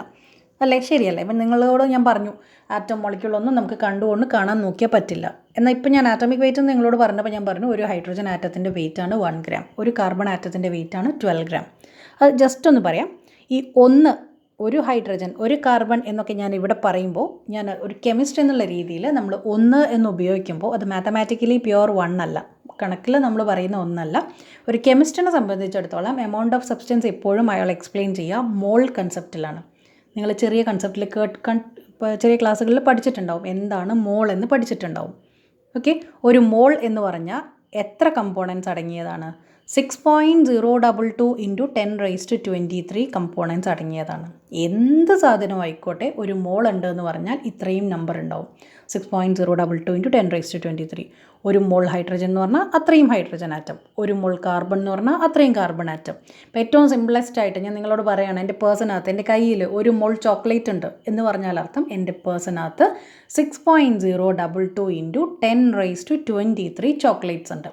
അല്ലേ, ശരിയല്ലേ. ഇപ്പം നിങ്ങളോട് ഞാൻ പറഞ്ഞു ആറ്റം മോളിക്യൂളൊന്നും നമുക്ക് കണ്ടുകൊണ്ട് കാണാൻ നോക്കിയാൽ പറ്റില്ല. എന്നാൽ ഇപ്പം ഞാൻ ആറ്റമിക് വെയിറ്റ് നിങ്ങളോട് പറഞ്ഞപ്പോൾ ഞാൻ പറഞ്ഞു ഒരു ഹൈഡ്രജൻ ആറ്റത്തിൻ്റെ വെയിറ്റാണ് 1 gram, ഒരു കാർബൺ ആറ്റത്തിൻ്റെ വെയിറ്റാണ് 12 gram. അത് ജസ്റ്റ് ഒന്ന് പറയാം. ഈ ഒരു ഹൈഡ്രജൻ, ഒരു കാർബൺ എന്നൊക്കെ ഞാൻ ഇവിടെ പറയുമ്പോൾ ഞാൻ ഒരു കെമിസ്റ്റ് എന്നുള്ള രീതിയിൽ നമ്മൾ 1 എന്ന് ഉപയോഗിക്കുമ്പോൾ അത് മാത്തമാറ്റിക്കലി പ്യുവർ 1 അല്ല, കണക്കിൽ നമ്മൾ പറയുന്ന ഒന്നല്ല. ഒരു കെമിസ്റ്റിനെ സംബന്ധിച്ചിടത്തോളം എമൗണ്ട് ഓഫ് സബ്സ്റ്റൻസ് എപ്പോഴും അയാൾ എക്സ്പ്ലെയിൻ ചെയ്യുക മോൾ കൺസെപ്റ്റിലാണ്. നിങ്ങൾ ചെറിയ കൺസെപ്റ്റിൽ ചെറിയ ക്ലാസ്സുകളിൽ പഠിച്ചിട്ടുണ്ടാവും, എന്താണ് മോൾ എന്ന് പഠിച്ചിട്ടുണ്ടാവും. ഓക്കെ, ഒരു മോൾ എന്ന് പറഞ്ഞാൽ എത്ര കമ്പോണൻസ് അടങ്ങിയതാണ്? 6.022 × 10⁻23 കമ്പോണൻസ് അടങ്ങിയതാണ്. എന്ത് സാധനമായിക്കോട്ടെ ഒരു മോൾ ഉണ്ട് എന്ന് പറഞ്ഞാൽ ഇത്രയും നമ്പർ ഉണ്ടാവും. 6.022 × 10⁻23. ഒരു മോൾ ഹൈഡ്രജൻ എന്ന് പറഞ്ഞാൽ അത്രയും ഹൈഡ്രജൻ ആറ്റം, ഒരു മോൾ കാർബൺ എന്ന് പറഞ്ഞാൽ അത്രയും കാർബൺ ആറ്റം. ഇപ്പോൾ ഏറ്റവും സിംപ്ലസ്റ്റ് ആയിട്ട് ഞാൻ നിങ്ങളോട് പറയുകയാണ്, എൻ്റെ പേഴ്സണകത്ത് എൻ്റെ കയ്യിൽ ഒരു മോൾ ചോക്ലേറ്റ് ഉണ്ട് എന്ന് പറഞ്ഞാൽ അർത്ഥം എൻ്റെ പേഴ്സണകത്ത് 6.022 × 10⁻23 ചോക്ലേറ്റ്സ് ഉണ്ട്.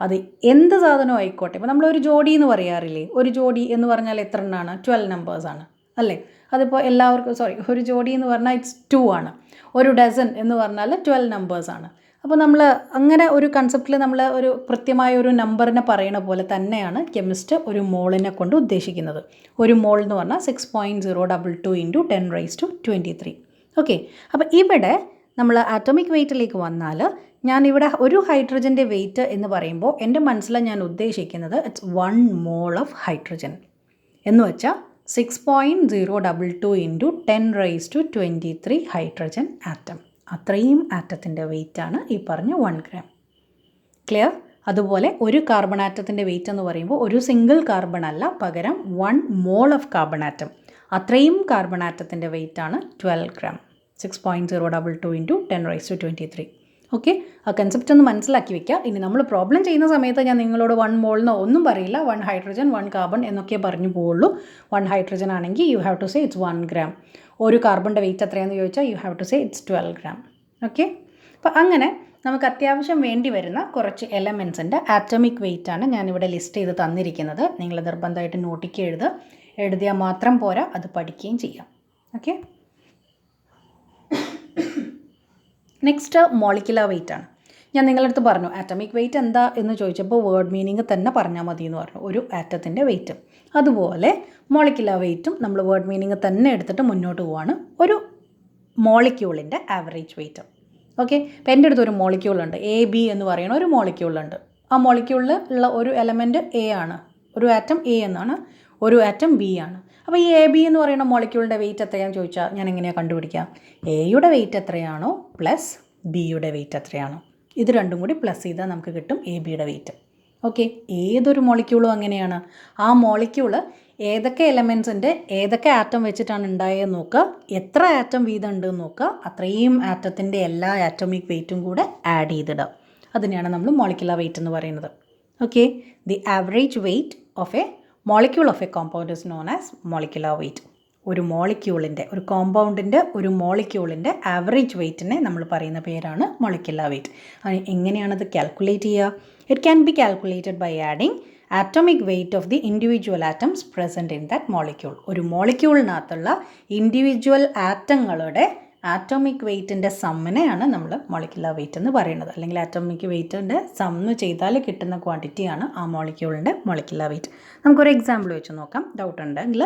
അത് എന്ത് സാധനം ആയിക്കോട്ടെ. ഇപ്പോൾ നമ്മളൊരു ജോഡി എന്ന് പറയാറില്ലേ, ഒരു ജോഡി എന്ന് പറഞ്ഞാൽ എത്ര എണ്ണമാണ്? 12 numbers ആണ് അല്ലേ. അതിപ്പോൾ എല്ലാവർക്കും ഒരു ജോഡി എന്ന് പറഞ്ഞാൽ ഇറ്റ്സ് 2 ആണ്. ഒരു ഡസൻ എന്ന് പറഞ്ഞാൽ 12 numbers ആണ്. അപ്പോൾ നമ്മൾ അങ്ങനെ ഒരു കൺസെപ്റ്റിൽ നമ്മൾ ഒരു കൃത്യമായ ഒരു നമ്പറിനെ പറയുന്ന പോലെ തന്നെയാണ് കെമിസ്റ്റ് ഒരു മോളിനെ കൊണ്ട് ഉദ്ദേശിക്കുന്നത്. ഒരു മോൾ എന്ന് പറഞ്ഞാൽ 6.022 × 10⁻23. ഓക്കെ, അപ്പോൾ ഇവിടെ നമ്മൾ ആറ്റോമിക് വെയിറ്റിലേക്ക് വന്നാൽ ഞാനിവിടെ ഒരു ഹൈഡ്രജൻ്റെ വെയിറ്റ് എന്ന് പറയുമ്പോൾ എൻ്റെ മനസ്സിൽ ഞാൻ ഉദ്ദേശിക്കുന്നത് ഇറ്റ്സ് 1 mole ഓഫ് ഹൈഡ്രജൻ എന്ന് വെച്ചാൽ 6.022 × 10⁻23 ഹൈഡ്രജൻ ആറ്റം. അത്രയും ആറ്റത്തിൻ്റെ വെയിറ്റാണ് ഈ പറഞ്ഞ 1 gram. ക്ലിയർ? അതുപോലെ ഒരു കാർബൺ ആറ്റത്തിൻ്റെ വെയിറ്റ് എന്ന് പറയുമ്പോൾ ഒരു സിംഗിൾ കാർബൺ അല്ല, പകരം 1 mole ഓഫ് കാർബൺ ആറ്റം. അത്രയും കാർബൺ ആറ്റത്തിൻ്റെ വെയിറ്റാണ് 12 gram. 6.022 × 10⁻23. ഓക്കെ, ആ കൺസെപ്റ്റ് ഒന്ന് മനസ്സിലാക്കി വെക്കുക. ഇനി നമ്മൾ പ്രോബ്ലം ചെയ്യുന്ന സമയത്ത് ഞാൻ നിങ്ങളോട് 1 mole എന്നോ ഒന്നും പറയില്ല. 1 hydrogen 1 carbon എന്നൊക്കെ പറഞ്ഞു പോവുള്ളൂ. 1 hydrogen ആണെങ്കിൽ you have to say it's 1 gram. ഒരു കാർബണിൻ്റെ വെയിറ്റ് എത്രയാണെന്ന് ചോദിച്ചാൽ you have to say it's 12 gram. Okay, അപ്പോൾ അങ്ങനെ നമുക്ക് അത്യാവശ്യം വേണ്ടി വരുന്ന കുറച്ച് എലമെൻസിൻ്റെ ആറ്റമിക് വെയിറ്റ് ആണ് ഞാനിവിടെ ലിസ്റ്റ് ചെയ്ത് തന്നിരിക്കുന്നത്. നിങ്ങൾ നിർബന്ധമായിട്ട് നോട്ടിക്ക് എഴുതിയാൽ മാത്രം പോരാ, അത് പഠിക്കുകയും ചെയ്യാം. ഓക്കെ, നെക്സ്റ്റ് മോളിക്കുലർ വെയിറ്റ് ആണ്. ഞാൻ നിങ്ങളുടെ അടുത്ത് പറഞ്ഞു ആറ്റമിക് വെയിറ്റ് എന്താ എന്ന് ചോദിച്ചപ്പോൾ വേർഡ് മീനിങ് തന്നെ പറഞ്ഞാൽ മതി എന്ന് പറഞ്ഞു, ഒരു ആറ്റത്തിൻ്റെ വെയിറ്റ്. അതുപോലെ മോളിക്കുലർ വെയിറ്റും നമ്മൾ വേർഡ് മീനിങ് തന്നെ എടുത്തിട്ട് മുന്നോട്ട് പോവാണ്. ഒരു മോളിക്യൂളിൻ്റെ ആവറേജ് വെയിറ്റ്. ഓക്കെ, അപ്പോൾ എൻ്റെ അടുത്ത് ഒരു മോളിക്യൂളുണ്ട്, AB എന്ന് പറയുന്ന ഒരു മോളിക്യൂളുണ്ട്. ആ മോളിക്യൂളിൽ ഉള്ള ഒരു എലമെൻറ്റ് A ആണ്, ഒരു ആറ്റം A എന്നാണ്, ഒരു ആറ്റം B ആണ്. അപ്പോൾ ഈ AB എന്ന് പറയുന്ന മോളിക്യൂളിൻ്റെ വെയിറ്റ് എത്രയാണെന്ന് ചോദിച്ചാൽ ഞാൻ എങ്ങനെയാണ് കണ്ടുപിടിക്കുക? Aയുടെ വെയിറ്റ് എത്രയാണോ പ്ലസ് Bയുടെ വെയിറ്റ് എത്രയാണോ, ഇത് രണ്ടും കൂടി പ്ലസ് ചെയ്താൽ നമുക്ക് കിട്ടും ABയുടെ വെയിറ്റ്. ഓക്കെ, ഏതൊരു മോളിക്യൂളും അങ്ങനെയാണ്. ആ മോളിക്യൂള് ഏതൊക്കെ എലമെൻസിൻ്റെ ഏതൊക്കെ ആറ്റം വെച്ചിട്ടാണ് ഉണ്ടായതെന്ന് നോക്കുക, എത്ര ആറ്റം വീതം ഉണ്ടെന്ന് നോക്കുക, അത്രയും ആറ്റത്തിൻ്റെ എല്ലാ ആറ്റമിക് വെയിറ്റും കൂടെ ആഡ് ചെയ്തിടുക. അതിനെയാണ് നമ്മൾ മോളിക്കുലർ വെയിറ്റ് എന്ന് പറയുന്നത്. Okay, the average weight of A molecule of a compound is known as molecular weight. ഒരു മോളിക്യൂളിൻ്റെ, ഒരു കോമ്പൗണ്ടിൻ്റെ, ഒരു മോളിക്യൂളിൻ്റെ ആവറേജ് വെയിറ്റിനെ നമ്മൾ പറയുന്ന പേരാണ് മോളിക്കുലർ വെയിറ്റ്. എങ്ങനെയാണത് കാൽക്കുലേറ്റ് ചെയ്യുക? It can be calculated by adding atomic weight of the individual atoms present in that molecule. ഒരു മോളിക്യൂളിനകത്തുള്ള ഇൻഡിവിജ്വൽ ആറ്റങ്ങളുടെ ആറ്റോമിക് വെയിറ്റിൻ്റെ സമ്മിനെയാണ് നമ്മൾ മോളിക്കുലർ വെയിറ്റ് എന്ന് പറയുന്നത്. അല്ലെങ്കിൽ ആറ്റോമിക് വെയിറ്റിൻ്റെ സമ്മ് ചെയ്താൽ കിട്ടുന്ന ക്വാണ്ടിറ്റിയാണ് ആ മോളിക്യൂളിൻ്റെ മോളിക്കുലർ വെയിറ്റ്. നമുക്കൊരു എക്സാമ്പിൾ വെച്ച് നോക്കാം, ഡൗട്ട് ഉണ്ടെങ്കിൽ.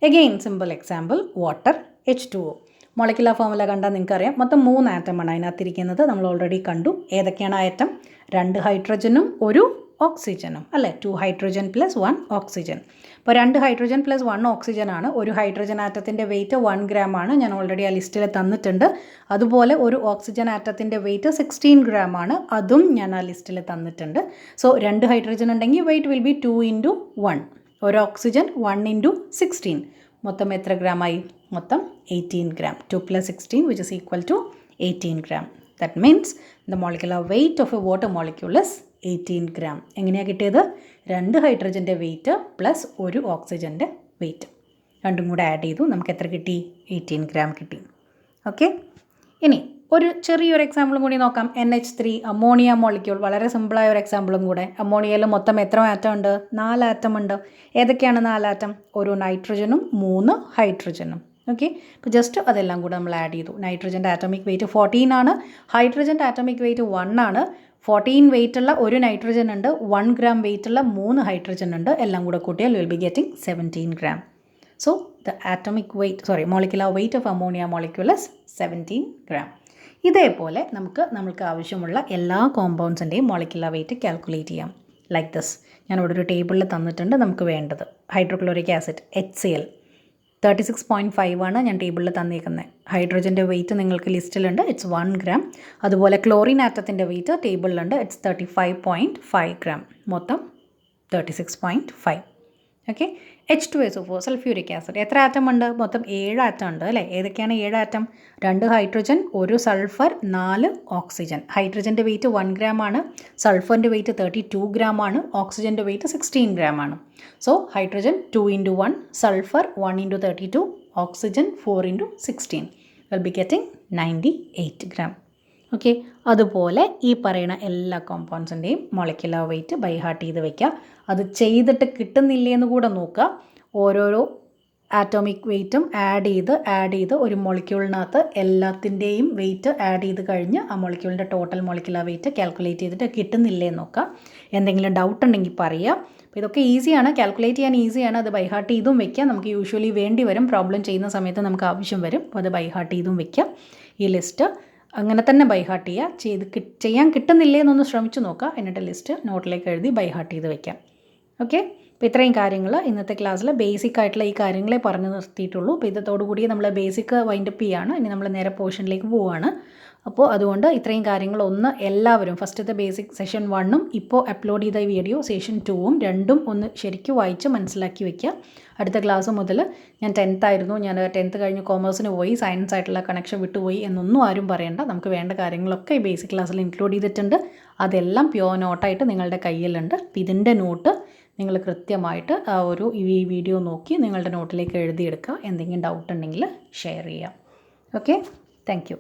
Again simple example, water H2O. Molecular formula കണ്ടാൽ നിങ്ങൾക്കറിയാം, മൊത്തം 3 ആറ്റമാണ് അതിനകത്തിരിക്കുന്നത്. നമ്മൾ ഓൾറെഡി കണ്ടു. ഏതൊക്കെയാണ് ആറ്റം? 2 ഹൈഡ്രജനും ഒരു ഓക്സിജനും അല്ലേ, 2 ഹൈഡ്രജൻ പ്ലസ് 1 ഓക്സിജൻ. അപ്പോൾ 2 ഹൈഡ്രജൻ പ്ലസ് 1 ഓക്സിജൻ ആണ്. ഒരു ഹൈഡ്രജൻ ആറ്റത്തിൻ്റെ വെയിറ്റ് 1 ഗ്രാം ആണ്, ഞാൻ ഓൾറെഡി ആ ലിസ്റ്റിൽ തന്നിട്ടുണ്ട്. അതുപോലെ ഒരു ഓക്സിജൻ ആറ്റത്തിൻ്റെ വെയിറ്റ് 16 ഗ്രാം ആണ്, അതും ഞാൻ ആ ലിസ്റ്റിൽ തന്നിട്ടുണ്ട്. സോ 2 ഹൈഡ്രജൻ ഉണ്ടെങ്കിൽ വെയിറ്റ് വിൽ ബി 2 × 1. ഒരു ഓക്സിജൻ 1 × 16. മൊത്തം എത്ര ഗ്രാമായി? മൊത്തം 18 gram. 2 + 16 which is equal to 18 gram. That means the molecular weight of a water molecule is 18 gram. എങ്ങനെയാണ് കിട്ടിയത്? 2 ഹൈഡ്രജൻ്റെ വെയിറ്റ് പ്ലസ് ഒരു ഓക്സിജൻ്റെ വെയിറ്റ് രണ്ടും കൂടെ ആഡ് ചെയ്തു. നമുക്ക് എത്ര കിട്ടി? 18 ഗ്രാം കിട്ടി. ഓക്കെ, ഇനി ഒരു ചെറിയൊരു എക്സാമ്പിളും കൂടി നോക്കാം. NH3 ammonia molecule. വളരെ സിമ്പിളായ ഒരു എക്സാമ്പിളും കൂടെ. അമോണിയയിൽ മൊത്തം എത്ര ആറ്റം ഉണ്ട്? 4 ആറ്റം ഉണ്ട്. ഏതൊക്കെയാണ് 4 ആറ്റം? ഒരു നൈട്രജനും 3 ഹൈഡ്രജനും. ഓക്കെ, അപ്പോൾ ജസ്റ്റ് അതെല്ലാം കൂടെ നമ്മൾ ആഡ് ചെയ്തു. നൈട്രജൻ്റെ ആറ്റോമിക് വെയിറ്റ് 14 ആണ്, ഹൈഡ്രജൻ്റെ ആറ്റോമിക് വെയിറ്റ് 1 ആണ്. 14 വെയിറ്റുള്ള ഒരു നൈട്രജൻ ഉണ്ട്, 1 ഗ്രാം വെയിറ്റുള്ള 3 ഹൈഡ്രജൻ ഉണ്ട്. എല്ലാം കൂടെ കൂട്ടിയാൽ will be getting 17 gram. So the molecular weight of ammonia molecule is 17 gram. ഇതേപോലെ നമുക്ക് ആവശ്യമുള്ള എല്ലാ കോമ്പൗണ്ട്സിൻ്റെയും മോളിക്കുലർ വെയിറ്റ് കാൽക്കുലേറ്റ് ചെയ്യാം. Like this. ഞാനിവിടെ ഒരു ടേബിളിൽ തന്നിട്ടുണ്ട് നമുക്ക് വേണ്ടത്. ഹൈഡ്രോക്ലോറിക് ആസിഡ് HCl 36.5 ആണ് ഞാൻ ടേബിളിൽ തന്നിരിക്കുന്നത്. ഹൈഡ്രജൻ്റെ വെയിറ്റ് നിങ്ങൾക്ക് ലിസ്റ്റിലുണ്ട്, ഇറ്റ്സ് 1 ഗ്രാം. അതുപോലെ ക്ലോറിൻ ആറ്റത്തിൻ്റെ വെയിറ്റ് ടേബിളിലുണ്ട്, ഇറ്റ്സ് 35.5 ഗ്രാം. മൊത്തം 36.5. ഓക്കെ, H2SO4 സൾഫ്യൂരിക് ആസിഡ് എത്ര ആറ്റം ഉണ്ട്? മൊത്തം 7 ആറ്റം ഉണ്ട് അല്ലേ. ഏതൊക്കെയാണ് 7 ആറ്റം? 2 hydrogen, 1 sulphur, 4 oxygen. ഹൈഡ്രജൻ്റെ വെയിറ്റ് 1 ഗ്രാം ആണ്, സൾഫറിൻ്റെ വെയിറ്റ് 32 ഗ്രാം ആണ്, ഓക്സിജൻ്റെ വെയിറ്റ് 16 ഗ്രാം ആണ്. So hydrogen 2 × 1, sulphur 1 × 32, oxygen 4 × 16 will be getting 98 gram. Okay, അതുപോലെ ഈ പറയുന്ന എല്ലാ കോമ്പൗണ്ട്സിൻ്റെയും മോളിക്കുലർ വെയിറ്റ് ബൈ ഹാർട്ട് ചെയ്ത് വയ്ക്കുക. അത് ചെയ്തിട്ട് കിട്ടുന്നില്ലേന്ന് കൂടെ നോക്കുക. ഓരോരോ ആറ്റോമിക് വെയിറ്റും ആഡ് ചെയ്ത് ഒരു മോളിക്യൂളിനകത്ത് എല്ലാത്തിൻ്റെയും വെയിറ്റ് ആഡ് ചെയ്ത് കഴിഞ്ഞ് ആ മോളിക്യൂളിൻ്റെ ടോട്ടൽ മോളിക്കുലർ വെയിറ്റ് കാൽക്കുലേറ്റ് ചെയ്തിട്ട് കിട്ടുന്നില്ലേന്ന് നോക്കുക. എന്തെങ്കിലും ഡൗട്ട് ഉണ്ടെങ്കിൽ പറയുക. അപ്പോൾ ഇതൊക്കെ ഈസിയാണ്, കാൽക്കുലേറ്റ് ചെയ്യാൻ ഈസിയാണ്. അത് ബൈ ഹാർട്ട് ചെയ്തും വയ്ക്കുക. നമുക്ക് യൂഷ്വലി വേണ്ടി വരും, പ്രോബ്ലം ചെയ്യുന്ന സമയത്ത് നമുക്ക് ആവശ്യം വരും. അപ്പോൾ അത് ബൈ ഹാർട്ട് ചെയ്തും വയ്ക്കുക. ഈ ലിസ്റ്റ് അങ്ങനെ തന്നെ ബൈ ഹാർട്ട് ചെയ്യുക. ചെയ്യാൻ കിട്ടുന്നില്ലേ എന്നൊന്ന് ശ്രമിച്ചു നോക്കുക. എന്നിട്ട് ലിസ്റ്റ് നോട്ടിലേക്ക് എഴുതി ബൈ ഹാർട്ട് ചെയ്ത് വയ്ക്കാം. ഓക്കെ, അപ്പോൾ ഇത്രയും കാര്യങ്ങൾ ഇന്നത്തെ ക്ലാസ്സിൽ ബേസിക് ആയിട്ടുള്ള ഈ കാര്യങ്ങളെ പറഞ്ഞു നിർത്തിയിട്ടുള്ളൂ. അപ്പോൾ ഇതോടുകൂടി നമ്മൾ ബേസിക് വൈൻഡപ്പ് ചെയ്യുകയാണ്. ഇനി നമ്മൾ നേരെ പോർഷനിലേക്ക് പോവുകയാണ്. അപ്പോൾ അതുകൊണ്ട് ഇത്രയും കാര്യങ്ങളൊന്ന് എല്ലാവരും ഫസ്റ്റത്തെ ബേസിക് സെഷൻ 1ഉം ഇപ്പോൾ അപ്ലോഡ് ചെയ്ത വീഡിയോ സെഷൻ 2ഉം രണ്ടും ഒന്ന് ശരിക്കും വായിച്ച് മനസ്സിലാക്കി വയ്ക്കുക. അടുത്ത ക്ലാസ് മുതൽ ഞാൻ 10th ആയിരുന്നു, ഞാൻ 10th കഴിഞ്ഞ് കോമേഴ്സിന് പോയി, സയൻസ് ആയിട്ടുള്ള കണക്ഷൻ വിട്ടുപോയി എന്നൊന്നും ആരും പറയണ്ട. നമുക്ക് വേണ്ട കാര്യങ്ങളൊക്കെ ഈ ബേസിക് ക്ലാസ്സിൽ ഇൻക്ലൂഡ് ചെയ്തിട്ടുണ്ട്. അതെല്ലാം പ്യോർ നോട്ടായിട്ട് നിങ്ങളുടെ കയ്യിലുണ്ട്. അപ്പോൾ ഇതിൻ്റെ നോട്ട് നിങ്ങൾ കൃത്യമായിട്ട് ഈ വീഡിയോ നോക്കി നിങ്ങളുടെ നോട്ടിലേക്ക് എഴുതിയെടുക്കുക. എന്തെങ്കിലും ഡൗട്ട് ഉണ്ടെങ്കിൽ ഷെയർ ചെയ്യാം. Okay, thank you.